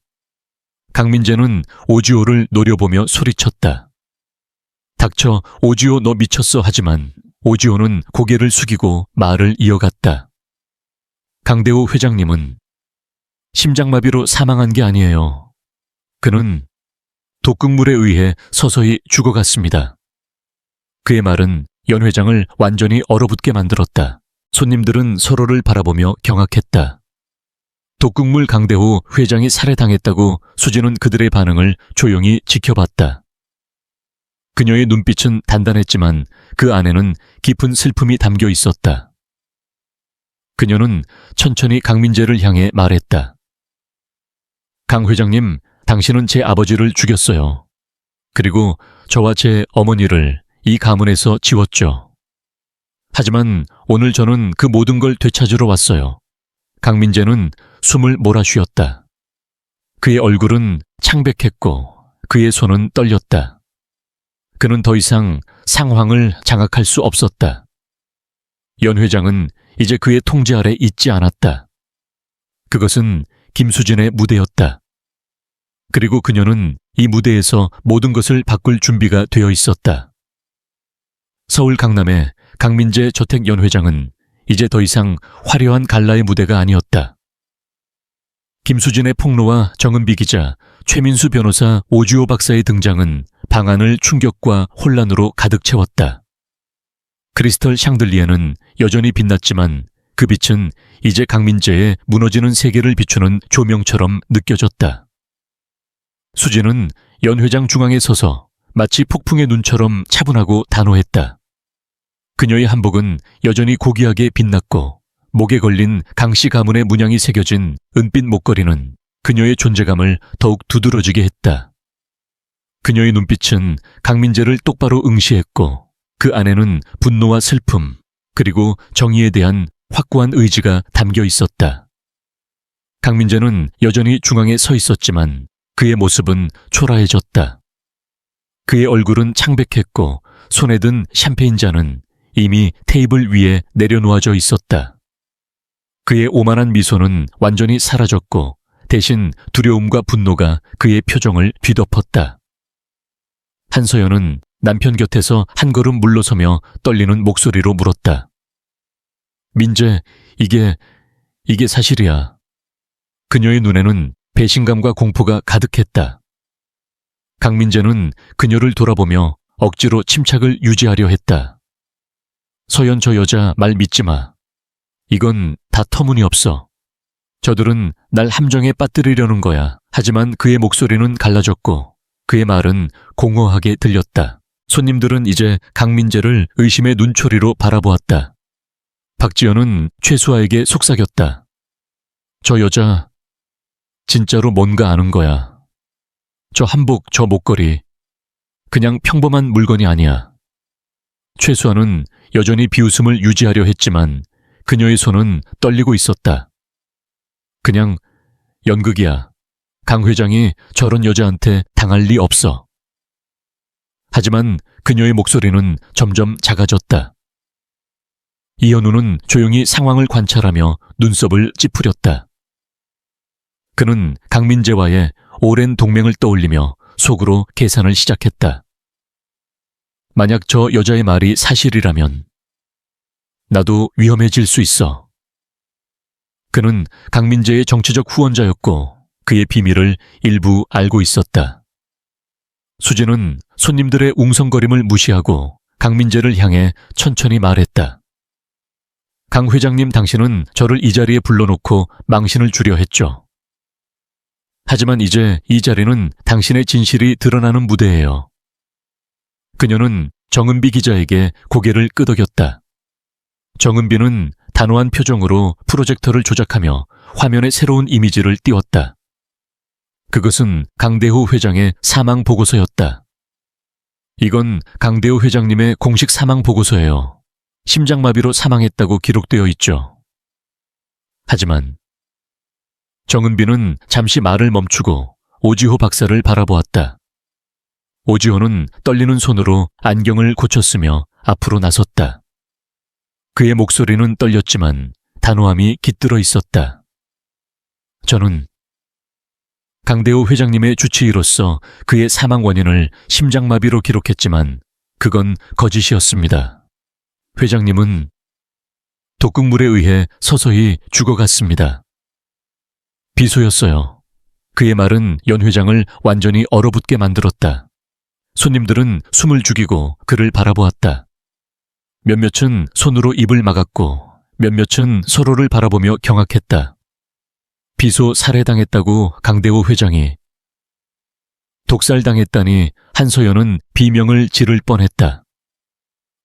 강민재는 오지호를 노려보며 소리쳤다. 닥쳐, 오지호, 너 미쳤어. 하지만 오지호는 고개를 숙이고 말을 이어갔다. 강대호 회장님은 심장마비로 사망한 게 아니에요. 그는 독극물에 의해 서서히 죽어갔습니다. 그의 말은 연 회장을 완전히 얼어붙게 만들었다. 손님들은 서로를 바라보며 경악했다. 독극물 강대호 회장이 살해당했다고 수지는 그들의 반응을 조용히 지켜봤다. 그녀의 눈빛은 단단했지만 그 안에는 깊은 슬픔이 담겨 있었다. 그녀는 천천히 강민재를 향해 말했다. 강 회장님, 당신은 제 아버지를 죽였어요. 그리고 저와 제 어머니를 이 가문에서 지웠죠. 하지만 오늘 저는 그 모든 걸 되찾으러 왔어요. 강민재는 숨을 몰아쉬었다. 그의 얼굴은 창백했고 그의 손은 떨렸다. 그는 더 이상 상황을 장악할 수 없었다. 연 회장은 이제 그의 통제 아래 있지 않았다. 그것은 김수진의 무대였다. 그리고 그녀는 이 무대에서 모든 것을 바꿀 준비가 되어 있었다. 서울 강남의 강민재 저택 연 회장은 이제 더 이상 화려한 갈라의 무대가 아니었다. 김수진의 폭로와 정은비 기자, 최민수 변호사, 오주호 박사의 등장은 방안을 충격과 혼란으로 가득 채웠다. 크리스털 샹들리에는 여전히 빛났지만 그 빛은 이제 강민재의 무너지는 세계를 비추는 조명처럼 느껴졌다. 수지는 연 회장 중앙에 서서 마치 폭풍의 눈처럼 차분하고 단호했다. 그녀의 한복은 여전히 고귀하게 빛났고 목에 걸린 강씨 가문의 문양이 새겨진 은빛 목걸이는 그녀의 존재감을 더욱 두드러지게 했다. 그녀의 눈빛은 강민재를 똑바로 응시했고 그 안에는 분노와 슬픔 그리고 정의에 대한 확고한 의지가 담겨 있었다. 강민재는 여전히 중앙에 서 있었지만 그의 모습은 초라해졌다. 그의 얼굴은 창백했고 손에 든 샴페인 잔은 이미 테이블 위에 내려놓아져 있었다. 그의 오만한 미소는 완전히 사라졌고 대신 두려움과 분노가 그의 표정을 뒤덮었다. 한서연은 남편 곁에서 한 걸음 물러서며 떨리는 목소리로 물었다. 민재, 이게 사실이야. 그녀의 눈에는 배신감과 공포가 가득했다. 강민재는 그녀를 돌아보며 억지로 침착을 유지하려 했다. 서연, 저 여자 말 믿지 마. 이건 다 터무니없어. 저들은 날 함정에 빠뜨리려는 거야. 하지만 그의 목소리는 갈라졌고 그의 말은 공허하게 들렸다. 손님들은 이제 강민재를 의심의 눈초리로 바라보았다. 박지연은 최수아에게 속삭였다. 저 여자 진짜로 뭔가 아는 거야. 저 한복, 저 목걸이 그냥 평범한 물건이 아니야. 최수아는 여전히 비웃음을 유지하려 했지만 그녀의 손은 떨리고 있었다. 그냥 연극이야. 강 회장이 저런 여자한테 당할 리 없어. 하지만 그녀의 목소리는 점점 작아졌다. 이현우는 조용히 상황을 관찰하며 눈썹을 찌푸렸다. 그는 강민재와의 오랜 동맹을 떠올리며 속으로 계산을 시작했다. 만약 저 여자의 말이 사실이라면 나도 위험해질 수 있어. 그는 강민재의 정치적 후원자였고 그의 비밀을 일부 알고 있었다. 수지는 손님들의 웅성거림을 무시하고 강민재를 향해 천천히 말했다. 강 회장님, 당신은 저를 이 자리에 불러놓고 망신을 주려 했죠. 하지만 이제 이 자리는 당신의 진실이 드러나는 무대예요. 그녀는 정은비 기자에게 고개를 끄덕였다. 정은비는 단호한 표정으로 프로젝터를 조작하며 화면에 새로운 이미지를 띄웠다. 그것은 강대호 회장의 사망 보고서였다. 이건 강대호 회장님의 공식 사망 보고서예요. 심장마비로 사망했다고 기록되어 있죠. 하지만 정은비는 잠시 말을 멈추고 오지호 박사를 바라보았다. 오지호는 떨리는 손으로 안경을 고쳤으며 앞으로 나섰다. 그의 목소리는 떨렸지만 단호함이 깃들어 있었다. 저는 강대호 회장님의 주치의로서 그의 사망 원인을 심장마비로 기록했지만 그건 거짓이었습니다. 회장님은 독극물에 의해 서서히 죽어갔습니다. 비소였어요. 그의 말은 연 회장을 완전히 얼어붙게 만들었다. 손님들은 숨을 죽이고 그를 바라보았다. 몇몇은 손으로 입을 막았고 몇몇은 서로를 바라보며 경악했다. 비소 살해당했다고 강대호 회장이, 독살당했다니 한서연은 비명을 지를 뻔했다.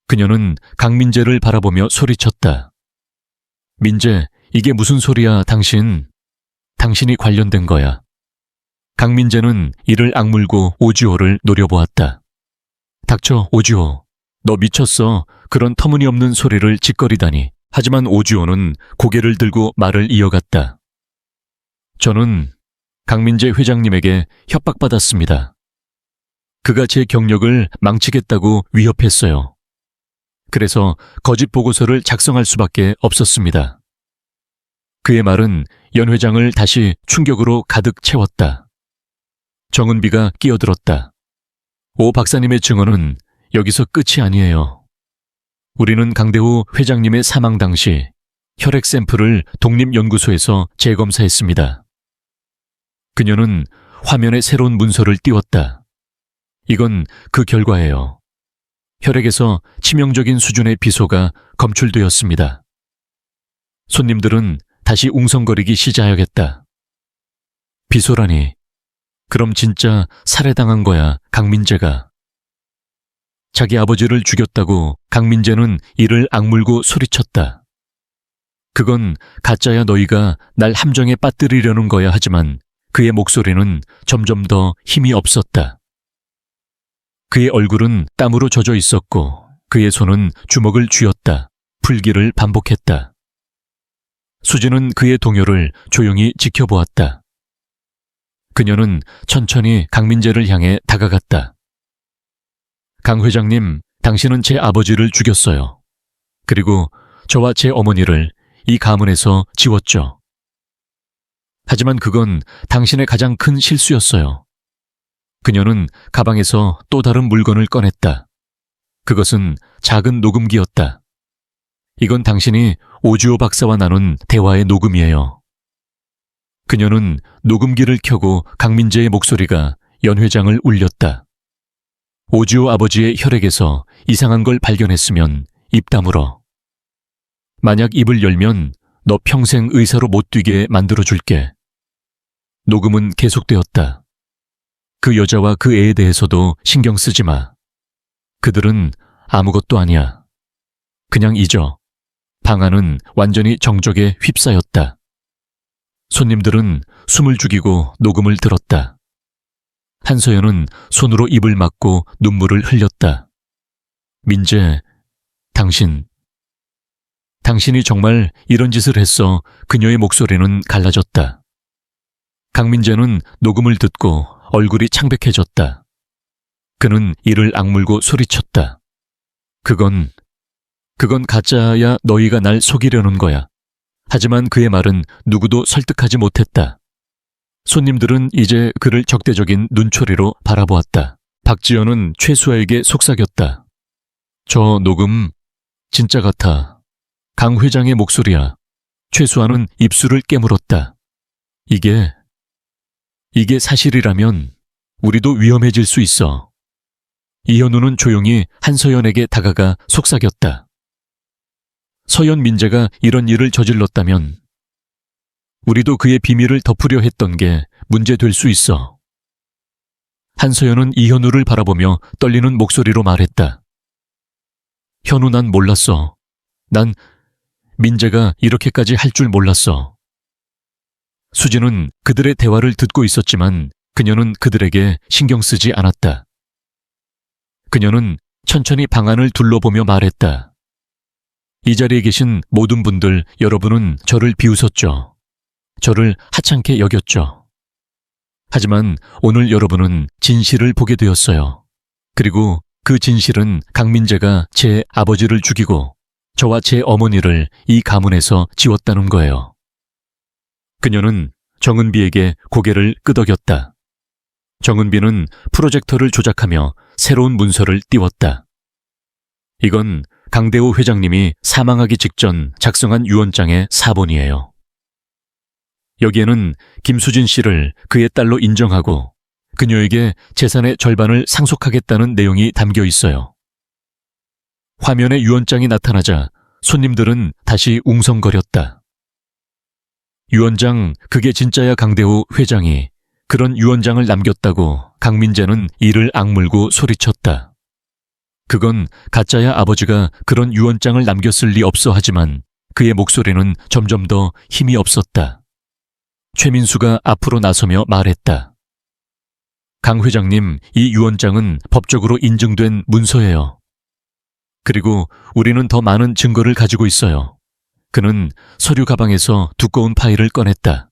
그녀는 강민재를 바라보며 소리쳤다. 민재, 이게 무슨 소리야, 당신이 관련된 거야. 강민재는 이를 악물고 오지호를 노려보았다. 닥쳐, 오지호. 너 미쳤어. 그런 터무니없는 소리를 짓거리다니. 하지만 오지호는 고개를 들고 말을 이어갔다. 저는 강민재 회장님에게 협박받았습니다. 그가 제 경력을 망치겠다고 위협했어요. 그래서 거짓 보고서를 작성할 수밖에 없었습니다. 그의 말은 연 회장을 다시 충격으로 가득 채웠다. 정은비가 끼어들었다. 오 박사님의 증언은 여기서 끝이 아니에요. 우리는 강대호 회장님의 사망 당시 혈액 샘플을 독립연구소에서 재검사했습니다. 그녀는 화면에 새로운 문서를 띄웠다. 이건 그 결과예요. 혈액에서 치명적인 수준의 비소가 검출되었습니다. 손님들은 다시 웅성거리기 시작하겠다. 비소라니. 그럼 진짜 살해당한 거야, 강민재가. 자기 아버지를 죽였다고 강민재는 이를 악물고 소리쳤다. 그건 가짜야, 너희가 날 함정에 빠뜨리려는 거야. 하지만 그의 목소리는 점점 더 힘이 없었다. 그의 얼굴은 땀으로 젖어 있었고 그의 손은 주먹을 쥐었다. 풀기를 반복했다. 수지는 그의 동요를 조용히 지켜보았다. 그녀는 천천히 강민재를 향해 다가갔다. 강 회장님, 당신은 제 아버지를 죽였어요. 그리고 저와 제 어머니를 이 가문에서 지웠죠. 하지만 그건 당신의 가장 큰 실수였어요. 그녀는 가방에서 또 다른 물건을 꺼냈다. 그것은 작은 녹음기였다. 이건 당신이 오지호 박사와 나눈 대화의 녹음이에요. 그녀는 녹음기를 켜고 강민재의 목소리가 연 회장을 울렸다. 오지호 아버지의 혈액에서 이상한 걸 발견했으면 입 다물어. 만약 입을 열면 너 평생 의사로 못 뛰게 만들어줄게. 녹음은 계속되었다. 그 여자와 그 애에 대해서도 신경 쓰지 마. 그들은 아무것도 아니야. 그냥 잊어. 방 안은 완전히 정적에 휩싸였다. 손님들은 숨을 죽이고 녹음을 들었다. 한서연은 손으로 입을 막고 눈물을 흘렸다. 민재, 당신이 정말 이런 짓을 했어. 그녀의 목소리는 갈라졌다. 강민재는 녹음을 듣고 얼굴이 창백해졌다. 그는 이를 악물고 소리쳤다. 그건 가짜야. 너희가 날 속이려는 거야. 하지만 그의 말은 누구도 설득하지 못했다. 손님들은 이제 그를 적대적인 눈초리로 바라보았다. 박지연은 최수아에게 속삭였다. 저 녹음 진짜 같아. 강 회장의 목소리야. 최수아는 입술을 깨물었다. 이게 사실이라면 우리도 위험해질 수 있어. 이현우는 조용히 한서연에게 다가가 속삭였다. 서연 민재가 이런 일을 저질렀다면 우리도 그의 비밀을 덮으려 했던 게 문제될 수 있어. 한서연은 이현우를 바라보며 떨리는 목소리로 말했다. 현우, 난 몰랐어. 난 민재가 이렇게까지 할 줄 몰랐어. 수지는 그들의 대화를 듣고 있었지만 그녀는 그들에게 신경 쓰지 않았다. 그녀는 천천히 방 안을 둘러보며 말했다. 이 자리에 계신 모든 분들, 여러분은 저를 비웃었죠. 저를 하찮게 여겼죠. 하지만 오늘 여러분은 진실을 보게 되었어요. 그리고 그 진실은 강민재가 제 아버지를 죽이고 저와 제 어머니를 이 가문에서 지웠다는 거예요. 그녀는 정은비에게 고개를 끄덕였다. 정은비는 프로젝터를 조작하며 새로운 문서를 띄웠다. 이건 강대호 회장님이 사망하기 직전 작성한 유언장의 사본이에요. 여기에는 김수진 씨를 그의 딸로 인정하고 그녀에게 재산의 절반을 상속하겠다는 내용이 담겨 있어요. 화면에 유언장이 나타나자 손님들은 다시 웅성거렸다. 유언장, 그게 진짜야. 강대호 회장이 그런 유언장을 남겼다고 강민재는 이를 악물고 소리쳤다. 그건 가짜야. 아버지가 그런 유언장을 남겼을 리 없어. 하지만 그의 목소리는 점점 더 힘이 없었다. 최민수가 앞으로 나서며 말했다. 강 회장님, 이 유언장은 법적으로 인증된 문서예요. 그리고 우리는 더 많은 증거를 가지고 있어요. 그는 서류 가방에서 두꺼운 파일을 꺼냈다.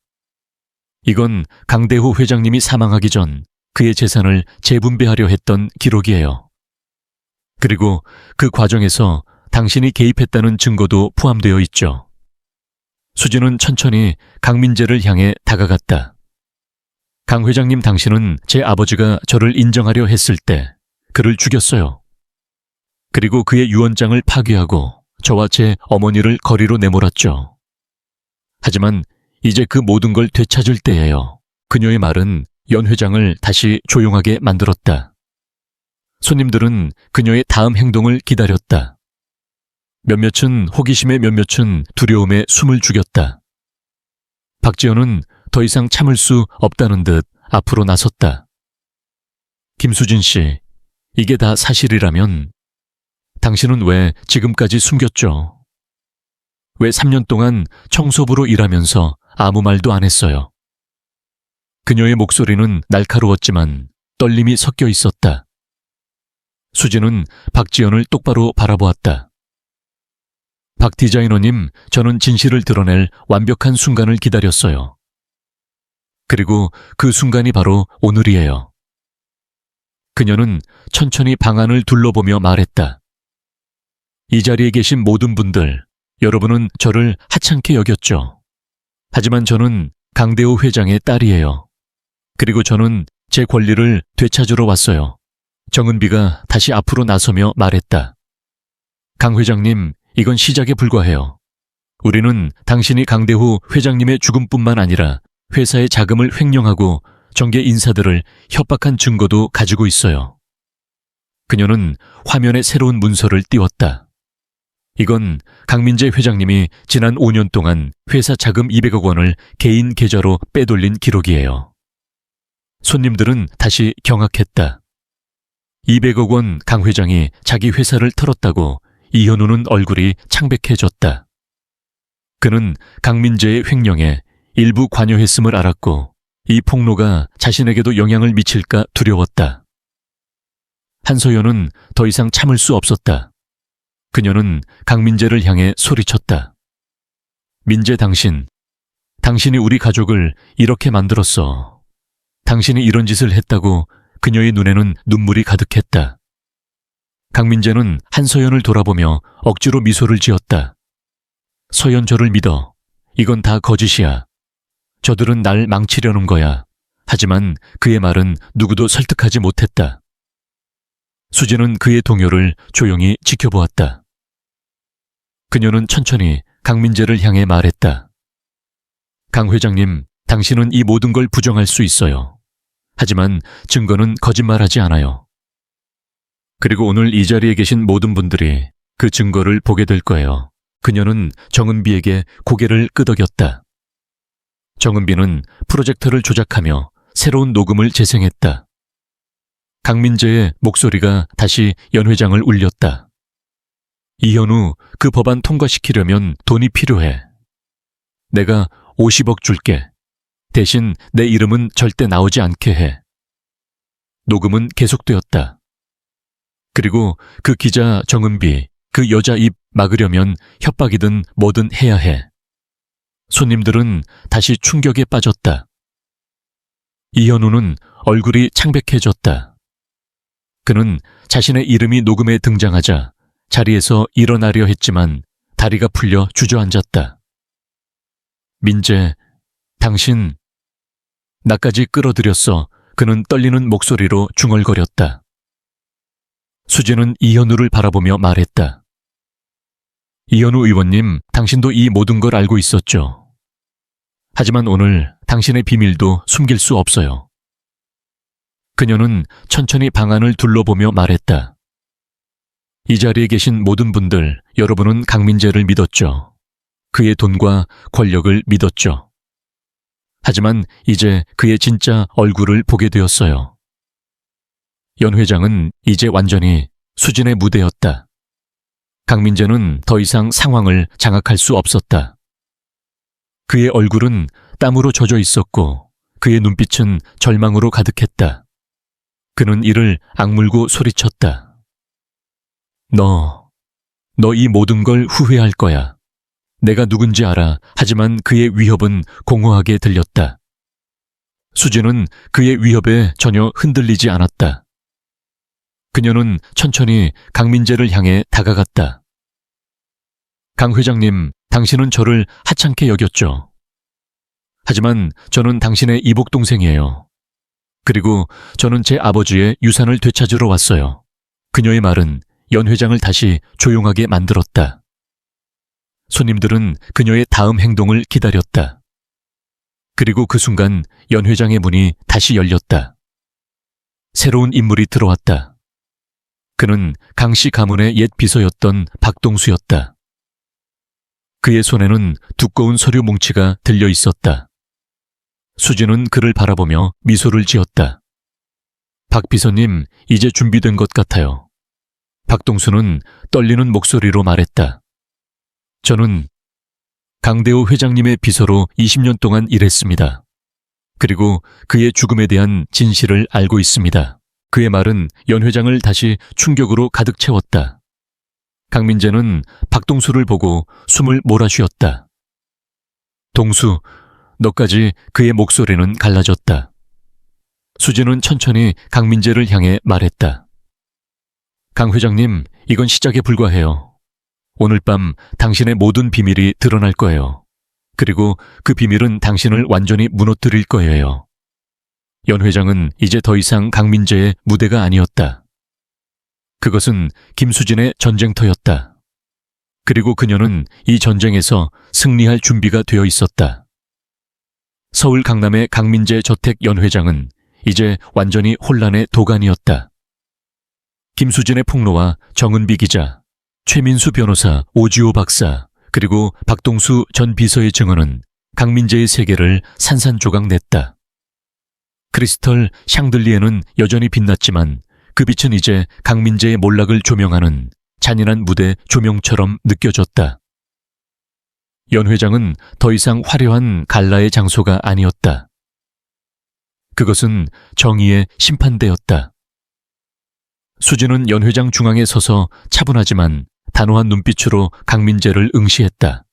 이건 강대호 회장님이 사망하기 전 그의 재산을 재분배하려 했던 기록이에요. 그리고 그 과정에서 당신이 개입했다는 증거도 포함되어 있죠. 수진은 천천히 강민재를 향해 다가갔다. 강 회장님, 당신은 제 아버지가 저를 인정하려 했을 때 그를 죽였어요. 그리고 그의 유언장을 파괴하고 저와 제 어머니를 거리로 내몰았죠. 하지만 이제 그 모든 걸 되찾을 때예요. 그녀의 말은 연 회장을 다시 조용하게 만들었다. 손님들은 그녀의 다음 행동을 기다렸다. 몇몇은 호기심에, 몇몇은 두려움에 숨을 죽였다. 박지현은 더 이상 참을 수 없다는 듯 앞으로 나섰다. 김수진 씨, 이게 다 사실이라면 당신은 왜 지금까지 숨겼죠? 왜 3년 동안 청소부로 일하면서 아무 말도 안 했어요? 그녀의 목소리는 날카로웠지만 떨림이 섞여 있었다. 수진은 박지연을 똑바로 바라보았다. 박 디자이너님, 저는 진실을 드러낼 완벽한 순간을 기다렸어요. 그리고 그 순간이 바로 오늘이에요. 그녀는 천천히 방안을 둘러보며 말했다. 이 자리에 계신 모든 분들, 여러분은 저를 하찮게 여겼죠. 하지만 저는 강대호 회장의 딸이에요. 그리고 저는 제 권리를 되찾으러 왔어요. 정은비가 다시 앞으로 나서며 말했다. 강 회장님, 이건 시작에 불과해요. 우리는 당신이 강대호 회장님의 죽음뿐만 아니라 회사의 자금을 횡령하고 정계 인사들을 협박한 증거도 가지고 있어요. 그녀는 화면에 새로운 문서를 띄웠다. 이건 강민재 회장님이 지난 5년 동안 회사 자금 200억 원을 개인 계좌로 빼돌린 기록이에요. 손님들은 다시 경악했다. 200억 원 강 회장이 자기 회사를 털었다고 이현우는 얼굴이 창백해졌다. 그는 강민재의 횡령에 일부 관여했음을 알았고 이 폭로가 자신에게도 영향을 미칠까 두려웠다. 한서연은 더 이상 참을 수 없었다. 그녀는 강민재를 향해 소리쳤다. 민재, 당신이 우리 가족을 이렇게 만들었어. 당신이 이런 짓을 했다고. 그녀의 눈에는 눈물이 가득했다. 강민재는 한서연을 돌아보며 억지로 미소를 지었다. 서연, 저를 믿어. 이건 다 거짓이야. 저들은 날 망치려는 거야. 하지만 그의 말은 누구도 설득하지 못했다. 수진은 그의 동요를 조용히 지켜보았다. 그녀는 천천히 강민재를 향해 말했다. 강 회장님, 당신은 이 모든 걸 부정할 수 있어요. 하지만 증거는 거짓말하지 않아요. 그리고 오늘 이 자리에 계신 모든 분들이 그 증거를 보게 될 거예요. 그녀는 정은비에게 고개를 끄덕였다. 정은비는 프로젝터를 조작하며 새로운 녹음을 재생했다. 강민재의 목소리가 다시 연 회장을 울렸다. 이현우, 그 법안 통과시키려면 돈이 필요해. 내가 50억 줄게. 대신 내 이름은 절대 나오지 않게 해. 녹음은 계속되었다. 그리고 그 기자 정은비, 그 여자 입 막으려면 협박이든 뭐든 해야 해. 손님들은 다시 충격에 빠졌다. 이현우는 얼굴이 창백해졌다. 그는 자신의 이름이 녹음에 등장하자 자리에서 일어나려 했지만 다리가 풀려 주저앉았다. 민재, 당신, 나까지 끌어들였어. 그는 떨리는 목소리로 중얼거렸다. 수진은 이현우를 바라보며 말했다. 이현우 의원님, 당신도 이 모든 걸 알고 있었죠. 하지만 오늘 당신의 비밀도 숨길 수 없어요. 그녀는 천천히 방안을 둘러보며 말했다. 이 자리에 계신 모든 분들, 여러분은 강민재를 믿었죠. 그의 돈과 권력을 믿었죠. 하지만 이제 그의 진짜 얼굴을 보게 되었어요. 연 회장은 이제 완전히 수진의 무대였다. 강민재는 더 이상 상황을 장악할 수 없었다. 그의 얼굴은 땀으로 젖어 있었고 그의 눈빛은 절망으로 가득했다. 그는 이를 악물고 소리쳤다. 너 이 모든 걸 후회할 거야. 내가 누군지 알아. 하지만 그의 위협은 공허하게 들렸다. 수진은 그의 위협에 전혀 흔들리지 않았다. 그녀는 천천히 강민재를 향해 다가갔다. 강 회장님, 당신은 저를 하찮게 여겼죠. 하지만 저는 당신의 이복 동생이에요. 그리고 저는 제 아버지의 유산을 되찾으러 왔어요. 그녀의 말은 연 회장을 다시 조용하게 만들었다. 손님들은 그녀의 다음 행동을 기다렸다. 그리고 그 순간 연 회장의 문이 다시 열렸다. 새로운 인물이 들어왔다. 그는 강씨 가문의 옛 비서였던 박동수였다. 그의 손에는 두꺼운 서류 뭉치가 들려 있었다. 수진은 그를 바라보며 미소를 지었다. 박 비서님, 이제 준비된 것 같아요. 박동수는 떨리는 목소리로 말했다. 저는 강대호 회장님의 비서로 20년 동안 일했습니다. 그리고 그의 죽음에 대한 진실을 알고 있습니다. 그의 말은 연 회장을 다시 충격으로 가득 채웠다. 강민재는 박동수를 보고 숨을 몰아쉬었다. 동수, 너까지. 그의 목소리는 갈라졌다. 수진은 천천히 강민재를 향해 말했다. 강 회장님, 이건 시작에 불과해요. 오늘 밤 당신의 모든 비밀이 드러날 거예요. 그리고 그 비밀은 당신을 완전히 무너뜨릴 거예요. 연 회장은 이제 더 이상 강민재의 무대가 아니었다. 그것은 김수진의 전쟁터였다. 그리고 그녀는 이 전쟁에서 승리할 준비가 되어 있었다. 서울 강남의 강민재 저택 연 회장은 이제 완전히 혼란의 도가니였다. 김수진의 폭로와 정은비 기자, 최민수 변호사, 오지호 박사, 그리고 박동수 전 비서의 증언은 강민재의 세계를 산산조각 냈다. 크리스털 샹들리에는 여전히 빛났지만 그 빛은 이제 강민재의 몰락을 조명하는 잔인한 무대 조명처럼 느껴졌다. 연 회장은 더 이상 화려한 갈라의 장소가 아니었다. 그것은 정의의 심판대였다. 수진은 연 회장 중앙에 서서 차분하지만 단호한 눈빛으로 강민재를 응시했다.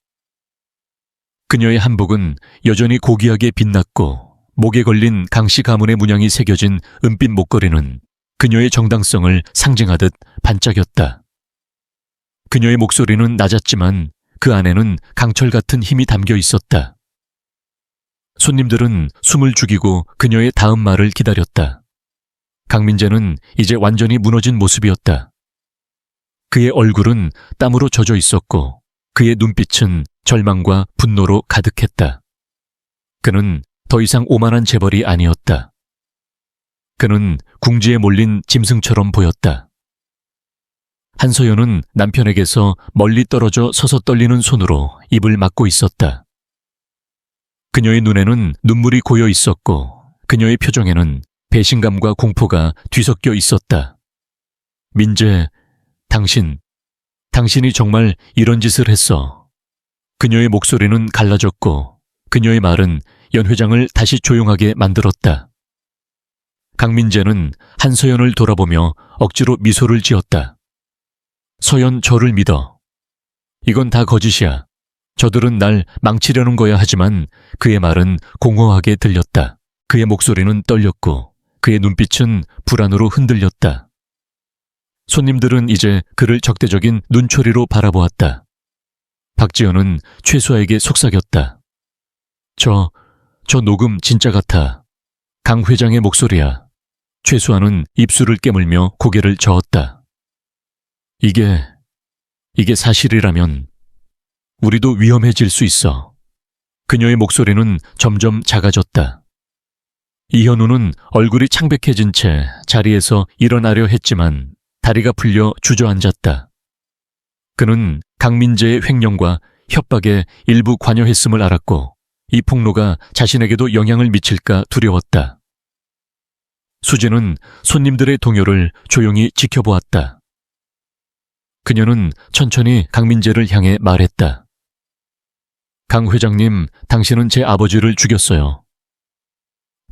그녀의 한복은 여전히 고귀하게 빛났고 목에 걸린 강씨 가문의 문양이 새겨진 은빛 목걸이는 그녀의 정당성을 상징하듯 반짝였다. 그녀의 목소리는 낮았지만 그 안에는 강철 같은 힘이 담겨 있었다. 손님들은 숨을 죽이고 그녀의 다음 말을 기다렸다. 강민재는 이제 완전히 무너진 모습이었다. 그의 얼굴은 땀으로 젖어 있었고 그의 눈빛은 절망과 분노로 가득했다. 그는 더 이상 오만한 재벌이 아니었다. 그는 궁지에 몰린 짐승처럼 보였다. 한서연은 남편에게서 멀리 떨어져 서서 떨리는 손으로 입을 막고 있었다. 그녀의 눈에는 눈물이 고여 있었고 그녀의 표정에는 배신감과 공포가 뒤섞여 있었다. 민재, 당신이 정말 이런 짓을 했어. 그녀의 목소리는 갈라졌고 그녀의 말은 연 회장을 다시 조용하게 만들었다. 강민재는 한서연을 돌아보며 억지로 미소를 지었다. 서연, 저를 믿어. 이건 다 거짓이야. 저들은 날 망치려는 거야. 하지만 그의 말은 공허하게 들렸다. 그의 목소리는 떨렸고 그의 눈빛은 불안으로 흔들렸다. 손님들은 이제 그를 적대적인 눈초리로 바라보았다. 박지연은 최수아에게 속삭였다. 저 녹음 진짜 같아. 강 회장의 목소리야. 최수아는 입술을 깨물며 고개를 저었다. 이게 사실이라면 우리도 위험해질 수 있어. 그녀의 목소리는 점점 작아졌다. 이현우는 얼굴이 창백해진 채 자리에서 일어나려 했지만 다리가 풀려 주저앉았다. 그는 강민재의 횡령과 협박에 일부 관여했음을 알았고 이 폭로가 자신에게도 영향을 미칠까 두려웠다. 수지는 손님들의 동요를 조용히 지켜보았다. 그녀는 천천히 강민재를 향해 말했다. 강 회장님, 당신은 제 아버지를 죽였어요.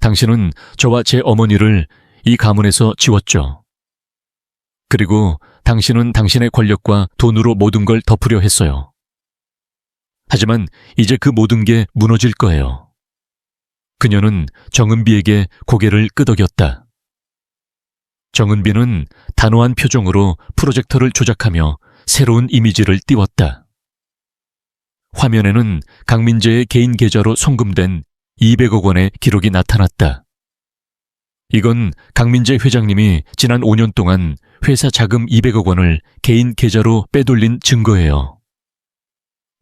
당신은 저와 제 어머니를 이 가문에서 지웠죠. 그리고 당신은 당신의 권력과 돈으로 모든 걸 덮으려 했어요. 하지만 이제 그 모든 게 무너질 거예요. 그녀는 정은비에게 고개를 끄덕였다. 정은비는 단호한 표정으로 프로젝터를 조작하며 새로운 이미지를 띄웠다. 화면에는 강민재의 개인 계좌로 송금된 200억 원의 기록이 나타났다. 이건 강민재 회장님이 지난 5년 동안 회사 자금 200억 원을 개인 계좌로 빼돌린 증거예요.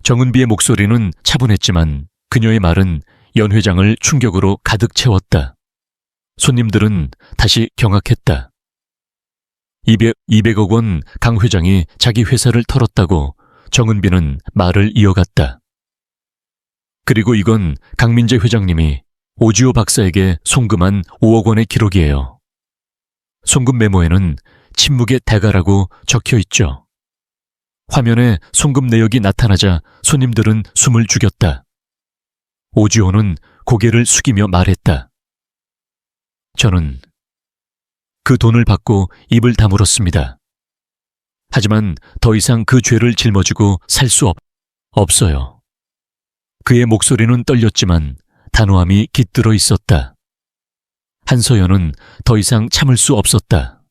정은비의 목소리는 차분했지만 그녀의 말은 연 회장을 충격으로 가득 채웠다. 손님들은 다시 경악했다. 200억 원 강 회장이 자기 회사를 털었다고 정은비는 말을 이어갔다. 그리고 이건 강민재 회장님이 오지호 박사에게 송금한 5억 원의 기록이에요. 송금 메모에는 침묵의 대가라고 적혀 있죠. 화면에 송금 내역이 나타나자 손님들은 숨을 죽였다. 오지호는 고개를 숙이며 말했다. 저는 그 돈을 받고 입을 다물었습니다. 하지만 더 이상 그 죄를 짊어지고 살 수 없어요. 그의 목소리는 떨렸지만 단호함이 깃들어 있었다. 한서연은 더 이상 참을 수 없었다.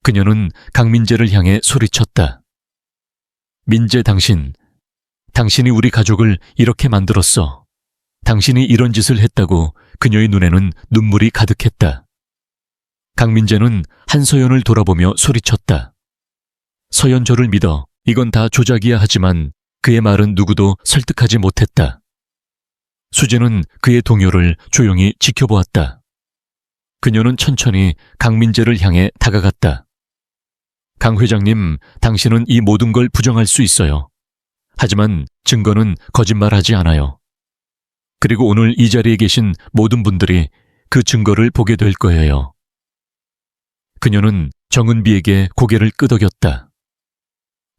그녀는 강민재를 향해 소리쳤다. 민재 당신이 우리 가족을 이렇게 만들었어. 당신이 이런 짓을 했다고 그녀의 눈에는 눈물이 가득했다. 강민재는 한서연을 돌아보며 소리쳤다. 서연 저를 믿어. 이건 다 조작이야 하지만 그의 말은 누구도 설득하지 못했다. 수지는 그의 동요를 조용히 지켜보았다. 그녀는 천천히 강민재를 향해 다가갔다. 강 회장님, 당신은 이 모든 걸 부정할 수 있어요. 하지만 증거는 거짓말하지 않아요. 그리고 오늘 이 자리에 계신 모든 분들이 그 증거를 보게 될 거예요. 그녀는 정은비에게 고개를 끄덕였다.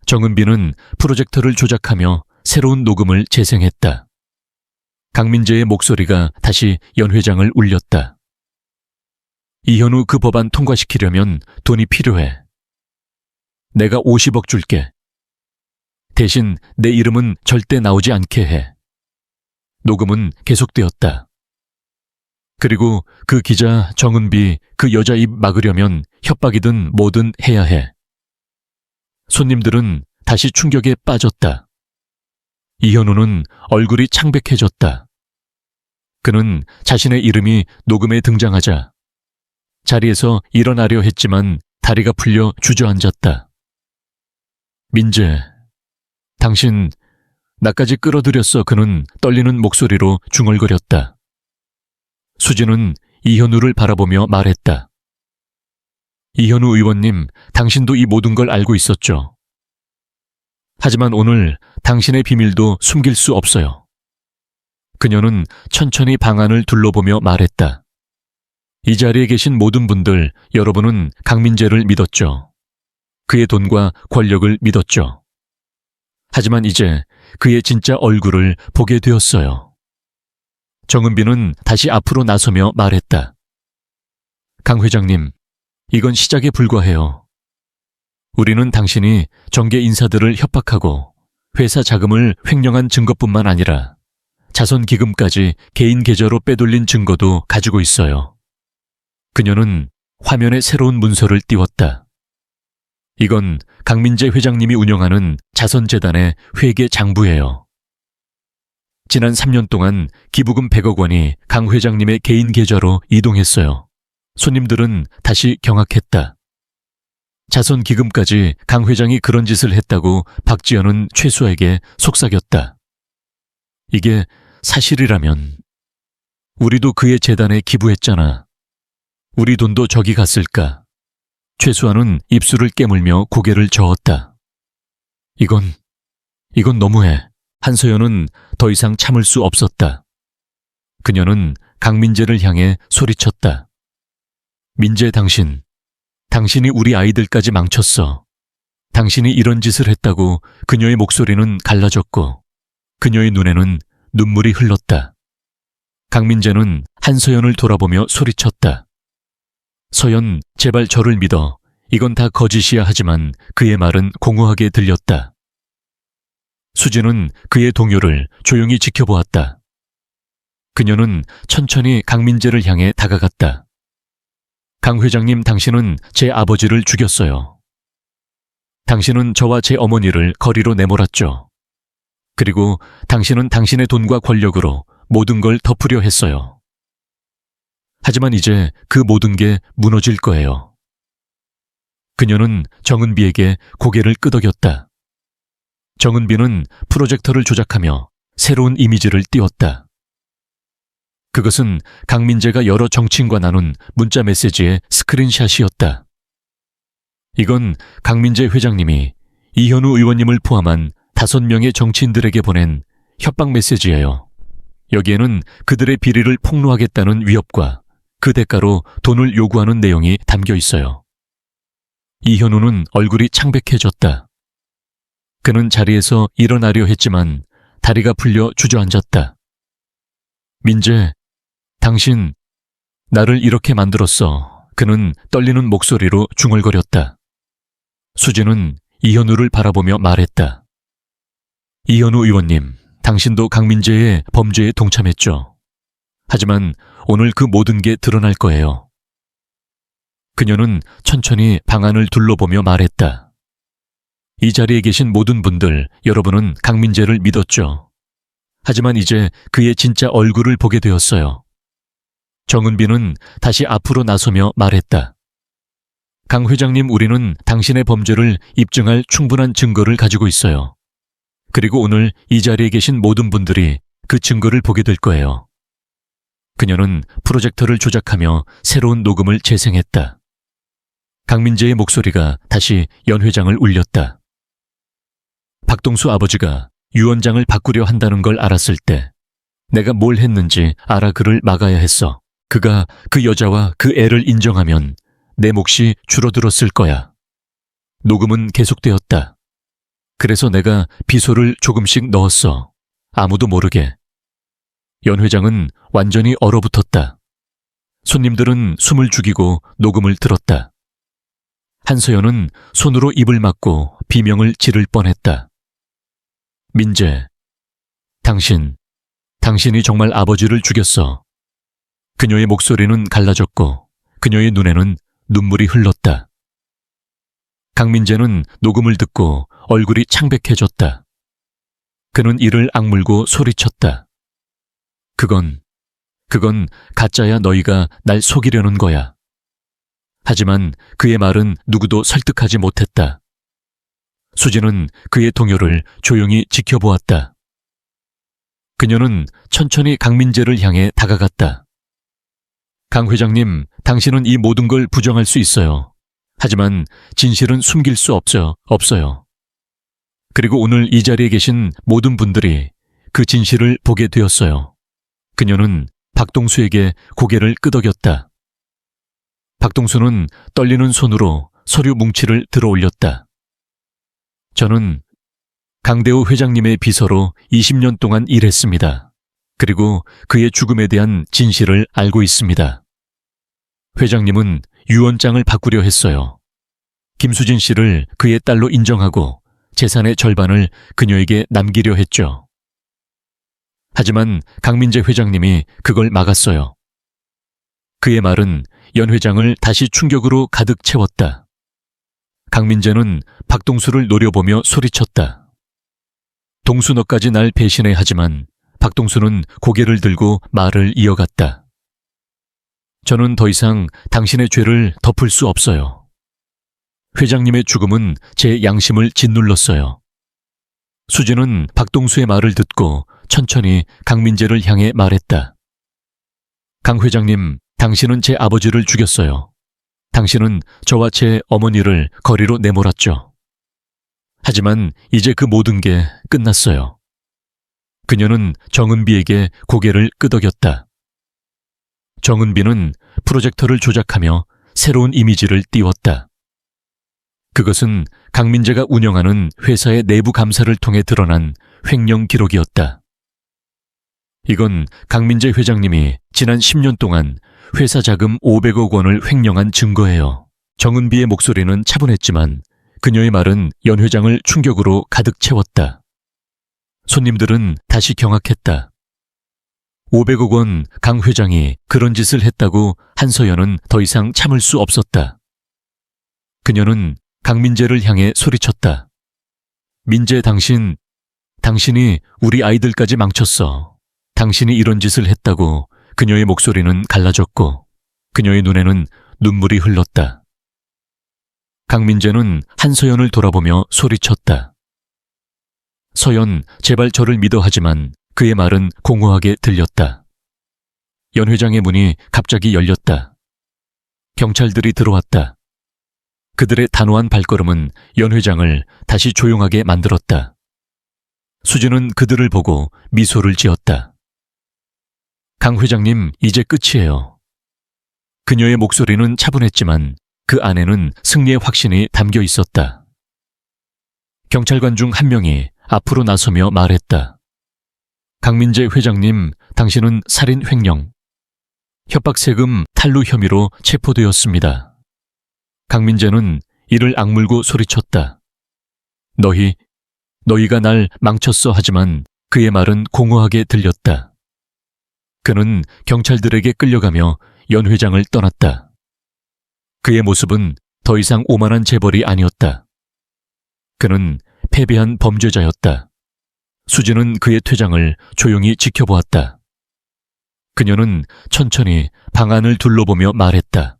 정은비는 프로젝터를 조작하며 새로운 녹음을 재생했다. 강민재의 목소리가 다시 연 회장을 울렸다. 이현우 그 법안 통과시키려면 돈이 필요해. 내가 50억 줄게. 대신 내 이름은 절대 나오지 않게 해. 녹음은 계속되었다. 그리고 그 기자 정은비 그 여자 입 막으려면 협박이든 뭐든 해야 해. 손님들은 다시 충격에 빠졌다. 이현우는 얼굴이 창백해졌다. 그는 자신의 이름이 녹음에 등장하자 자리에서 일어나려 했지만 다리가 풀려 주저앉았다. 민재, 당신 나까지 끌어들였어. 그는 떨리는 목소리로 중얼거렸다. 수지는 이현우를 바라보며 말했다. 이현우 의원님, 당신도 이 모든 걸 알고 있었죠. 하지만 오늘 당신의 비밀도 숨길 수 없어요. 그녀는 천천히 방안을 둘러보며 말했다. 이 자리에 계신 모든 분들, 여러분은 강민재를 믿었죠. 그의 돈과 권력을 믿었죠. 하지만 이제 그의 진짜 얼굴을 보게 되었어요. 정은비는 다시 앞으로 나서며 말했다. 강 회장님, 이건 시작에 불과해요. 우리는 당신이 정계 인사들을 협박하고 회사 자금을 횡령한 증거뿐만 아니라 자선 기금까지 개인 계좌로 빼돌린 증거도 가지고 있어요. 그녀는 화면에 새로운 문서를 띄웠다. 이건 강민재 회장님이 운영하는 자선재단의 회계 장부예요. 지난 3년 동안 기부금 100억 원이 강 회장님의 개인 계좌로 이동했어요. 손님들은 다시 경악했다. 자선 기금까지 강 회장이 그런 짓을 했다고 박지연은 최수아에게 속삭였다. 이게 사실이라면 우리도 그의 재단에 기부했잖아. 우리 돈도 저기 갔을까? 최수아는 입술을 깨물며 고개를 저었다. 이건 너무해. 한서연은 더 이상 참을 수 없었다. 그녀는 강민재를 향해 소리쳤다. 민재, 당신이 우리 아이들까지 망쳤어. 당신이 이런 짓을 했다고 그녀의 목소리는 갈라졌고 그녀의 눈에는 눈물이 흘렀다. 강민재는 한서연을 돌아보며 소리쳤다. 서연, 제발 저를 믿어. 이건 다 거짓이야. 하지만 그의 말은 공허하게 들렸다. 수지는 그의 동요를 조용히 지켜보았다. 그녀는 천천히 강민재를 향해 다가갔다. 강 회장님, 당신은 제 아버지를 죽였어요. 당신은 저와 제 어머니를 거리로 내몰았죠. 그리고 당신은 당신의 돈과 권력으로 모든 걸 덮으려 했어요. 하지만 이제 그 모든 게 무너질 거예요. 그녀는 정은비에게 고개를 끄덕였다. 정은비는 프로젝터를 조작하며 새로운 이미지를 띄웠다. 그것은 강민재가 여러 정치인과 나눈 문자 메시지의 스크린샷이었다. 이건 강민재 회장님이 이현우 의원님을 포함한 5명의 정치인들에게 보낸 협박 메시지예요. 여기에는 그들의 비리를 폭로하겠다는 위협과 그 대가로 돈을 요구하는 내용이 담겨 있어요. 이현우는 얼굴이 창백해졌다. 그는 자리에서 일어나려 했지만 다리가 풀려 주저앉았다. 민재, 당신 나를 이렇게 만들었어. 그는 떨리는 목소리로 중얼거렸다. 수지는 이현우를 바라보며 말했다. 이현우 의원님, 당신도 강민재의 범죄에 동참했죠. 하지만 오늘 그 모든 게 드러날 거예요. 그녀는 천천히 방안을 둘러보며 말했다. 이 자리에 계신 모든 분들, 여러분은 강민재를 믿었죠. 하지만 이제 그의 진짜 얼굴을 보게 되었어요. 정은비는 다시 앞으로 나서며 말했다. 강 회장님, 우리는 당신의 범죄를 입증할 충분한 증거를 가지고 있어요. 그리고 오늘 이 자리에 계신 모든 분들이 그 증거를 보게 될 거예요. 그녀는 프로젝터를 조작하며 새로운 녹음을 재생했다. 강민재의 목소리가 다시 연 회장을 울렸다. 박동수 아버지가 유 원장을 바꾸려 한다는 걸 알았을 때 내가 뭘 했는지 알아. 그를 막아야 했어. 그가 그 여자와 그 애를 인정하면 내 몫이 줄어들었을 거야. 녹음은 계속되었다. 그래서 내가 비소를 조금씩 넣었어. 아무도 모르게. 연 회장은 완전히 얼어붙었다. 손님들은 숨을 죽이고 녹음을 들었다. 한서연은 손으로 입을 막고 비명을 지를 뻔했다. 민재, 당신이 정말 아버지를 죽였어. 그녀의 목소리는 갈라졌고 그녀의 눈에는 눈물이 흘렀다. 강민재는 녹음을 듣고 얼굴이 창백해졌다. 그는 이를 악물고 소리쳤다. 그건 가짜야. 너희가 날 속이려는 거야. 하지만 그의 말은 누구도 설득하지 못했다. 수지는 그의 동요를 조용히 지켜보았다. 그녀는 천천히 강민재를 향해 다가갔다. 강 회장님, 당신은 이 모든 걸 부정할 수 있어요. 하지만 진실은 숨길 수 없어요. 그리고 오늘 이 자리에 계신 모든 분들이 그 진실을 보게 되었어요. 그녀는 박동수에게 고개를 끄덕였다. 박동수는 떨리는 손으로 서류 뭉치를 들어 올렸다. 저는 강대우 회장님의 비서로 20년 동안 일했습니다. 그리고 그의 죽음에 대한 진실을 알고 있습니다. 회장님은 유 원장을 바꾸려 했어요. 김수진 씨를 그의 딸로 인정하고 재산의 절반을 그녀에게 남기려 했죠. 하지만 강민재 회장님이 그걸 막았어요. 그의 말은 연 회장을 다시 충격으로 가득 채웠다. 강민재는 박동수를 노려보며 소리쳤다. 동수, 너까지 날 배신해. 하지만 박동수는 고개를 들고 말을 이어갔다. 저는 더 이상 당신의 죄를 덮을 수 없어요. 회장님의 죽음은 제 양심을 짓눌렀어요. 수지는 박동수의 말을 듣고 천천히 강민재를 향해 말했다. 강 회장님, 당신은 제 아버지를 죽였어요. 당신은 저와 제 어머니를 거리로 내몰았죠. 하지만 이제 그 모든 게 끝났어요. 그녀는 정은비에게 고개를 끄덕였다. 정은비는 프로젝터를 조작하며 새로운 이미지를 띄웠다. 그것은 강민재가 운영하는 회사의 내부 감사를 통해 드러난 횡령 기록이었다. 이건 강민재 회장님이 지난 10년 동안 회사 자금 500억 원을 횡령한 증거예요. 정은비의 목소리는 차분했지만 그녀의 말은 연 회장을 충격으로 가득 채웠다. 손님들은 다시 경악했다. 500억 원 강 회장이 그런 짓을 했다고 한서연은 더 이상 참을 수 없었다. 그녀는 강민재를 향해 소리쳤다. 민재, 당신이 우리 아이들까지 망쳤어. 당신이 이런 짓을 했다고. 그녀의 목소리는 갈라졌고 그녀의 눈에는 눈물이 흘렀다. 강민재는 한서연을 돌아보며 소리쳤다. 서연, 제발 저를 믿어. 하지만 그의 말은 공허하게 들렸다. 연 회장의 문이 갑자기 열렸다. 경찰들이 들어왔다. 그들의 단호한 발걸음은 연 회장을 다시 조용하게 만들었다. 수진은 그들을 보고 미소를 지었다. 강 회장님, 이제 끝이에요. 그녀의 목소리는 차분했지만 그 안에는 승리의 확신이 담겨 있었다. 경찰관 중 한 명이 앞으로 나서며 말했다. 강민재 회장님, 당신은 살인 횡령, 협박 세금 탈루 혐의로 체포되었습니다. 강민재는 이를 악물고 소리쳤다. 너희가 날 망쳤어. 하지만 그의 말은 공허하게 들렸다. 그는 경찰들에게 끌려가며 연 회장을 떠났다. 그의 모습은 더 이상 오만한 재벌이 아니었다. 그는 패배한 범죄자였다. 수진은 그의 퇴장을 조용히 지켜보았다. 그녀는 천천히 방 안을 둘러보며 말했다.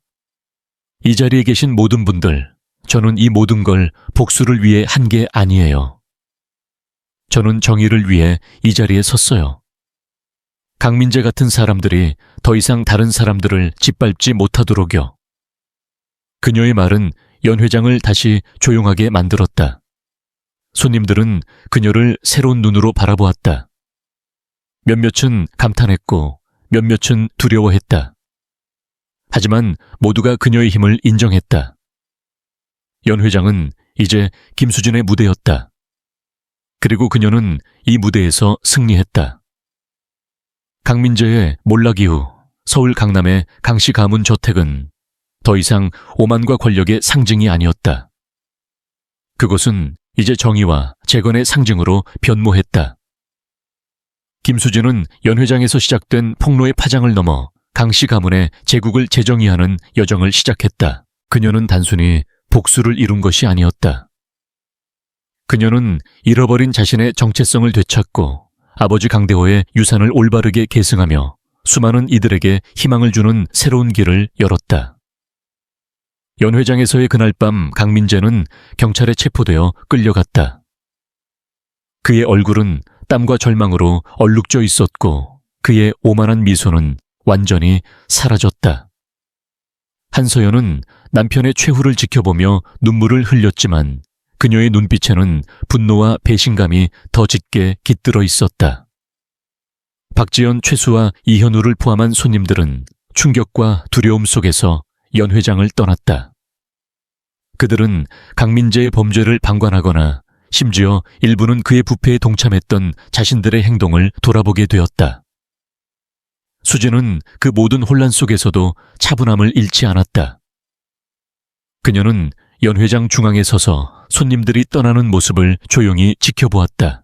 이 자리에 계신 모든 분들, 저는 이 모든 걸 복수를 위해 한 게 아니에요. 저는 정의를 위해 이 자리에 섰어요. 강민재 같은 사람들이 더 이상 다른 사람들을 짓밟지 못하도록요. 그녀의 말은 연 회장을 다시 조용하게 만들었다. 손님들은 그녀를 새로운 눈으로 바라보았다. 몇몇은 감탄했고 몇몇은 두려워했다. 하지만 모두가 그녀의 힘을 인정했다. 연 회장은 이제 김수진의 무대였다. 그리고 그녀는 이 무대에서 승리했다. 강민재의 몰락 이후 서울 강남의 강씨 가문 저택은 더 이상 오만과 권력의 상징이 아니었다. 그곳은 이제 정의와 재건의 상징으로 변모했다. 김수진은 연 회장에서 시작된 폭로의 파장을 넘어 강씨 가문의 제국을 재정의하는 여정을 시작했다. 그녀는 단순히 복수를 이룬 것이 아니었다. 그녀는 잃어버린 자신의 정체성을 되찾고 아버지 강대호의 유산을 올바르게 계승하며 수많은 이들에게 희망을 주는 새로운 길을 열었다. 연 회장에서의 그날 밤 강민재는 경찰에 체포되어 끌려갔다. 그의 얼굴은 땀과 절망으로 얼룩져 있었고 그의 오만한 미소는 완전히 사라졌다. 한서연은 남편의 최후를 지켜보며 눈물을 흘렸지만 그녀의 눈빛에는 분노와 배신감이 더 짙게 깃들어 있었다. 박지연, 최수와 이현우를 포함한 손님들은 충격과 두려움 속에서 연 회장을 떠났다. 그들은 강민재의 범죄를 방관하거나 심지어 일부는 그의 부패에 동참했던 자신들의 행동을 돌아보게 되었다. 수진은 그 모든 혼란 속에서도 차분함을 잃지 않았다. 그녀는 연 회장 중앙에 서서 손님들이 떠나는 모습을 조용히 지켜보았다.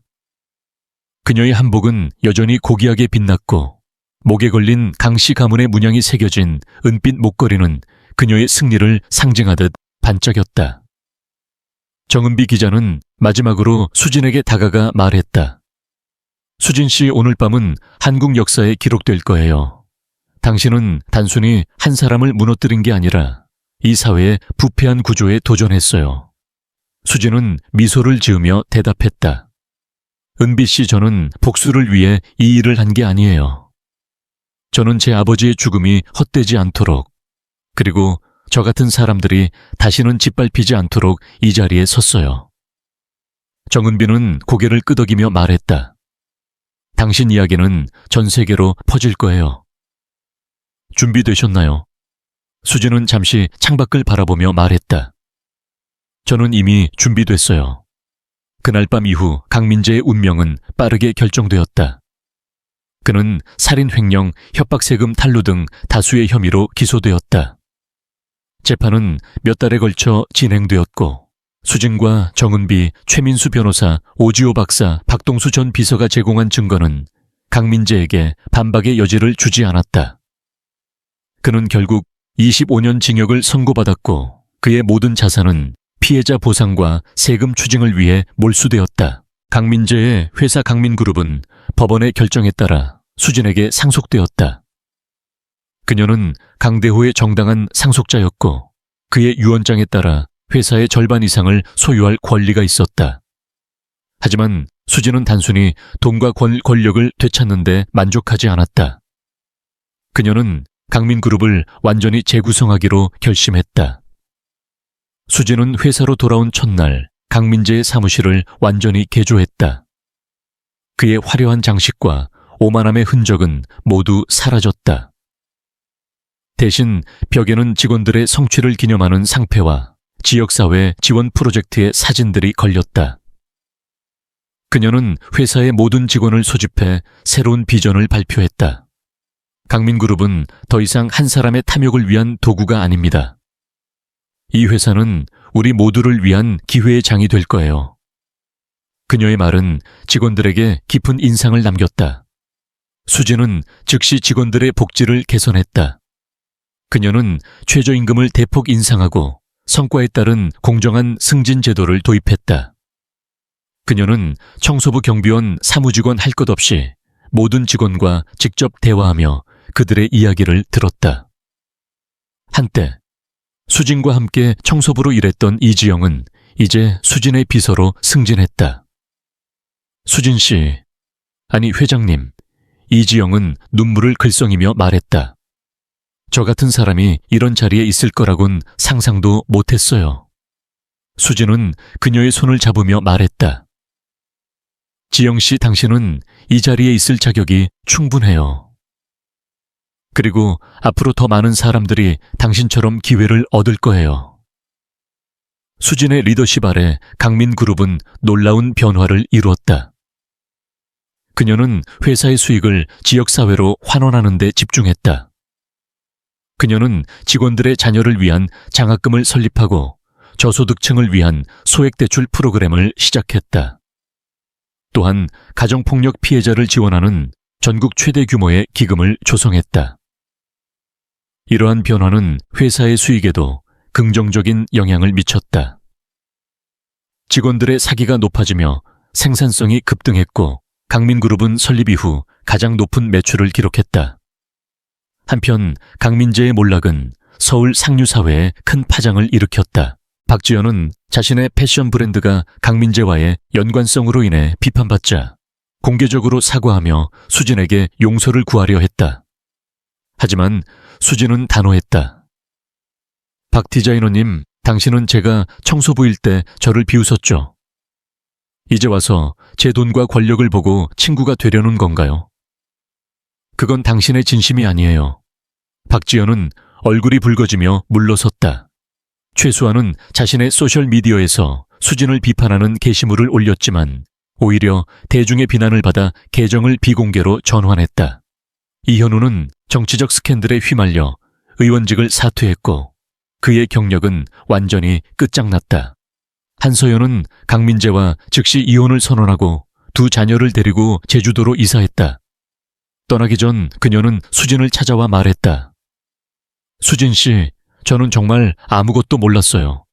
그녀의 한복은 여전히 고귀하게 빛났고 목에 걸린 강씨 가문의 문양이 새겨진 은빛 목걸이는 그녀의 승리를 상징하듯 반짝였다. 정은비 기자는 마지막으로 수진에게 다가가 말했다. 수진 씨, 오늘 밤은 한국 역사에 기록될 거예요. 당신은 단순히 한 사람을 무너뜨린 게 아니라 이 사회의 부패한 구조에 도전했어요. 수진은 미소를 지으며 대답했다. 은비 씨, 저는 복수를 위해 이 일을 한 게 아니에요. 저는 제 아버지의 죽음이 헛되지 않도록, 그리고 저 같은 사람들이 다시는 짓밟히지 않도록 이 자리에 섰어요. 정은비는 고개를 끄덕이며 말했다. 당신 이야기는 전 세계로 퍼질 거예요. 준비되셨나요? 수진은 잠시 창밖을 바라보며 말했다. 저는 이미 준비됐어요. 그날 밤 이후 강민재의 운명은 빠르게 결정되었다. 그는 살인, 횡령, 협박, 세금 탈루 등 다수의 혐의로 기소되었다. 재판은 몇 달에 걸쳐 진행되었고 수진과 정은비, 최민수 변호사, 오지호 박사, 박동수 전 비서가 제공한 증거는 강민재에게 반박의 여지를 주지 않았다. 그는 결국 25년 징역을 선고받았고 그의 모든 자산은 피해자 보상과 세금 추징을 위해 몰수되었다. 강민재의 회사 강민그룹은 법원의 결정에 따라 수진에게 상속되었다. 그녀는 강대호의 정당한 상속자였고 그의 유언장에 따라 회사의 절반 이상을 소유할 권리가 있었다. 하지만 수진은 단순히 돈과 권력을 되찾는 데 만족하지 않았다. 그녀는 강민그룹을 완전히 재구성하기로 결심했다. 수진은 회사로 돌아온 첫날 강민재의 사무실을 완전히 개조했다. 그의 화려한 장식과 오만함의 흔적은 모두 사라졌다. 대신 벽에는 직원들의 성취를 기념하는 상패와 지역사회 지원 프로젝트의 사진들이 걸렸다. 그녀는 회사의 모든 직원을 소집해 새로운 비전을 발표했다. 강민그룹은 더 이상 한 사람의 탐욕을 위한 도구가 아닙니다. 이 회사는 우리 모두를 위한 기회의 장이 될 거예요. 그녀의 말은 직원들에게 깊은 인상을 남겼다. 수진은 즉시 직원들의 복지를 개선했다. 그녀는 최저임금을 대폭 인상하고 성과에 따른 공정한 승진 제도를 도입했다. 그녀는 청소부, 경비원, 사무직원 할 것 없이 모든 직원과 직접 대화하며 그들의 이야기를 들었다. 한때 수진과 함께 청소부로 일했던 이지영은 이제 수진의 비서로 승진했다. 수진 씨, 아니 회장님, 이지영은 눈물을 글썽이며 말했다. 저 같은 사람이 이런 자리에 있을 거라곤 상상도 못했어요. 수진은 그녀의 손을 잡으며 말했다. 지영 씨, 당신은 이 자리에 있을 자격이 충분해요. 그리고 앞으로 더 많은 사람들이 당신처럼 기회를 얻을 거예요. 수진의 리더십 아래 강민그룹은 놀라운 변화를 이루었다. 그녀는 회사의 수익을 지역사회로 환원하는 데 집중했다. 그녀는 직원들의 자녀를 위한 장학금을 설립하고 저소득층을 위한 소액대출 프로그램을 시작했다. 또한 가정폭력 피해자를 지원하는 전국 최대 규모의 기금을 조성했다. 이러한 변화는 회사의 수익에도 긍정적인 영향을 미쳤다. 직원들의 사기가 높아지며 생산성이 급등했고 강민그룹은 설립 이후 가장 높은 매출을 기록했다. 한편 강민재의 몰락은 서울 상류사회에 큰 파장을 일으켰다. 박지연은 자신의 패션 브랜드가 강민재와의 연관성으로 인해 비판받자 공개적으로 사과하며 수진에게 용서를 구하려 했다. 하지만 수진은 단호했다. 박 디자이너님, 당신은 제가 청소부일 때 저를 비웃었죠. 이제 와서 제 돈과 권력을 보고 친구가 되려는 건가요? 그건 당신의 진심이 아니에요. 박지연은 얼굴이 붉어지며 물러섰다. 최수아는 자신의 소셜미디어에서 수진을 비판하는 게시물을 올렸지만 오히려 대중의 비난을 받아 계정을 비공개로 전환했다. 이현우는 정치적 스캔들에 휘말려 의원직을 사퇴했고 그의 경력은 완전히 끝장났다. 한서연은 강민재와 즉시 이혼을 선언하고 두 자녀를 데리고 제주도로 이사했다. 떠나기 전 그녀는 수진을 찾아와 말했다. 수진 씨, 저는 정말 아무것도 몰랐어요.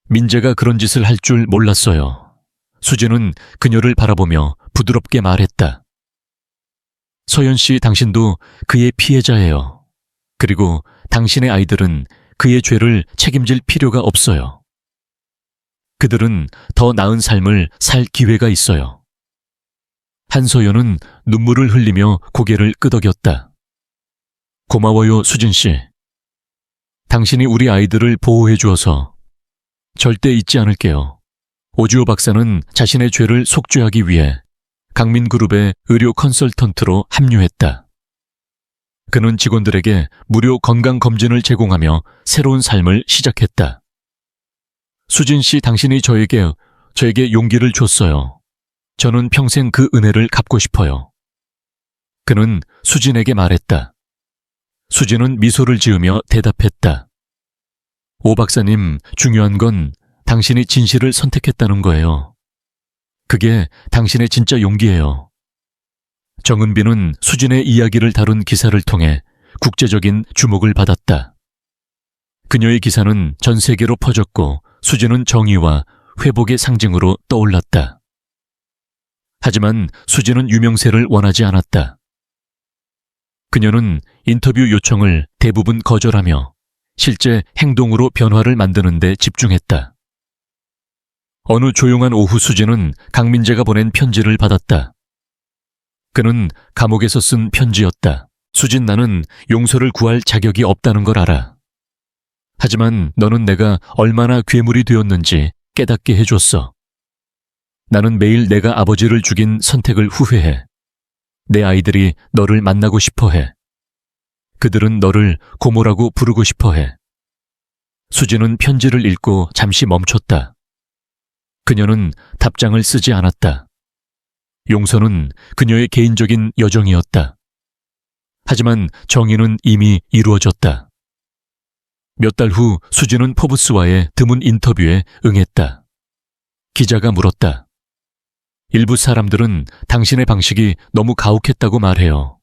민재가 그런 짓을 할 줄 몰랐어요. 수진은 그녀를 바라보며 부드럽게 말했다. 서연 씨, 당신도 그의 피해자예요. 그리고 당신의 아이들은 그의 죄를 책임질 필요가 없어요. 그들은 더 나은 삶을 살 기회가 있어요. 한서연은 눈물을 흘리며 고개를 끄덕였다. 고마워요, 수진 씨. 당신이 우리 아이들을 보호해 주어서 절대 잊지 않을게요. 오주호 박사는 자신의 죄를 속죄하기 위해 강민그룹의 의료 컨설턴트로 합류했다. 그는 직원들에게 무료 건강검진을 제공하며 새로운 삶을 시작했다. 수진 씨, 당신이 저에게 용기를 줬어요. 저는 평생 그 은혜를 갚고 싶어요. 그는 수진에게 말했다. 수진은 미소를 지으며 대답했다. 오 박사님, 중요한 건 당신이 진실을 선택했다는 거예요. 그게 당신의 진짜 용기예요. 정은비는 수진의 이야기를 다룬 기사를 통해 국제적인 주목을 받았다. 그녀의 기사는 전 세계로 퍼졌고 수진은 정의와 회복의 상징으로 떠올랐다. 하지만 수진은 유명세를 원하지 않았다. 그녀는 인터뷰 요청을 대부분 거절하며 실제 행동으로 변화를 만드는 데 집중했다. 어느 조용한 오후 수진은 강민재가 보낸 편지를 받았다. 그는 감옥에서 쓴 편지였다. 수진, 나는 용서를 구할 자격이 없다는 걸 알아. 하지만 너는 내가 얼마나 괴물이 되었는지 깨닫게 해줬어. 나는 매일 내가 아버지를 죽인 선택을 후회해. 내 아이들이 너를 만나고 싶어해. 그들은 너를 고모라고 부르고 싶어해. 수진은 편지를 읽고 잠시 멈췄다. 그녀는 답장을 쓰지 않았다. 용서는 그녀의 개인적인 여정이었다. 하지만 정의는 이미 이루어졌다. 몇 달 후 수진은 포브스와의 드문 인터뷰에 응했다. 기자가 물었다. 일부 사람들은 당신의 방식이 너무 가혹했다고 말해요.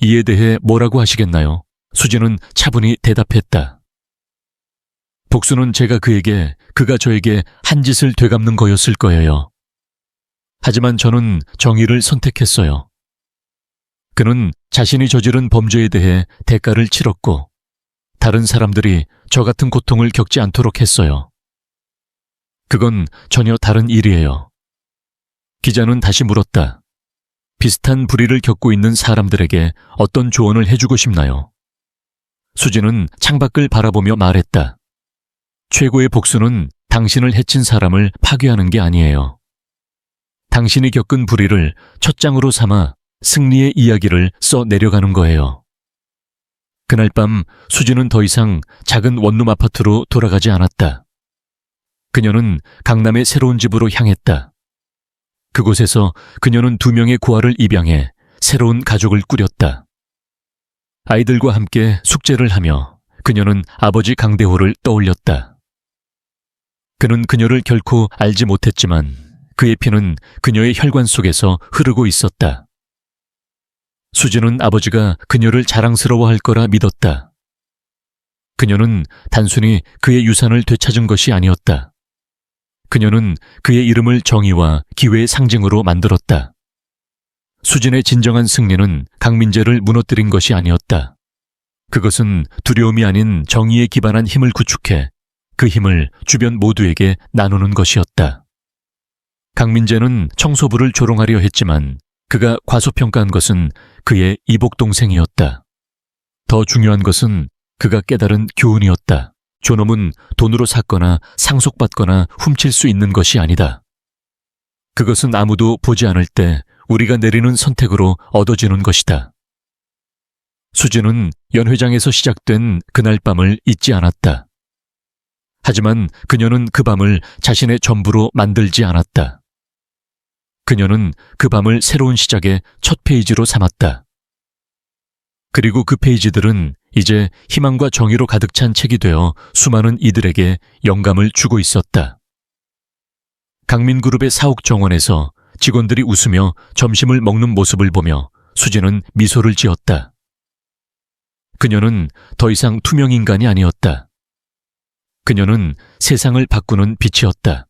이에 대해 뭐라고 하시겠나요? 수진은 차분히 대답했다. 복수는 그가 저에게 한 짓을 되갚는 거였을 거예요. 하지만 저는 정의를 선택했어요. 그는 자신이 저지른 범죄에 대해 대가를 치렀고 다른 사람들이 저 같은 고통을 겪지 않도록 했어요. 그건 전혀 다른 일이에요. 기자는 다시 물었다. 비슷한 불의를 겪고 있는 사람들에게 어떤 조언을 해주고 싶나요? 수진은 창밖을 바라보며 말했다. 최고의 복수는 당신을 해친 사람을 파괴하는 게 아니에요. 당신이 겪은 불의를 첫 장으로 삼아 승리의 이야기를 써 내려가는 거예요. 그날 밤 수진은 더 이상 작은 원룸 아파트로 돌아가지 않았다. 그녀는 강남의 새로운 집으로 향했다. 그곳에서 그녀는 2명의 고아를 입양해 새로운 가족을 꾸렸다. 아이들과 함께 숙제를 하며 그녀는 아버지 강대호를 떠올렸다. 그는 그녀를 결코 알지 못했지만 그의 피는 그녀의 혈관 속에서 흐르고 있었다. 수진은 아버지가 그녀를 자랑스러워할 거라 믿었다. 그녀는 단순히 그의 유산을 되찾은 것이 아니었다. 그녀는 그의 이름을 정의와 기회의 상징으로 만들었다. 수진의 진정한 승리는 강민재를 무너뜨린 것이 아니었다. 그것은 두려움이 아닌 정의에 기반한 힘을 구축해 그 힘을 주변 모두에게 나누는 것이었다. 강민재는 청소부를 조롱하려 했지만 그가 과소평가한 것은 그의 이복 동생이었다. 더 중요한 것은 그가 깨달은 교훈이었다. 존엄은 돈으로 샀거나 상속받거나 훔칠 수 있는 것이 아니다. 그것은 아무도 보지 않을 때 우리가 내리는 선택으로 얻어지는 것이다. 수진은 연회장에서 시작된 그날 밤을 잊지 않았다. 하지만 그녀는 그 밤을 자신의 전부로 만들지 않았다. 그녀는 그 밤을 새로운 시작의 첫 페이지로 삼았다. 그리고 그 페이지들은 이제 희망과 정의로 가득 찬 책이 되어 수많은 이들에게 영감을 주고 있었다. 강민그룹의 사옥 정원에서 직원들이 웃으며 점심을 먹는 모습을 보며 수진은 미소를 지었다. 그녀는 더 이상 투명 인간이 아니었다. 그녀는 세상을 바꾸는 빛이었다.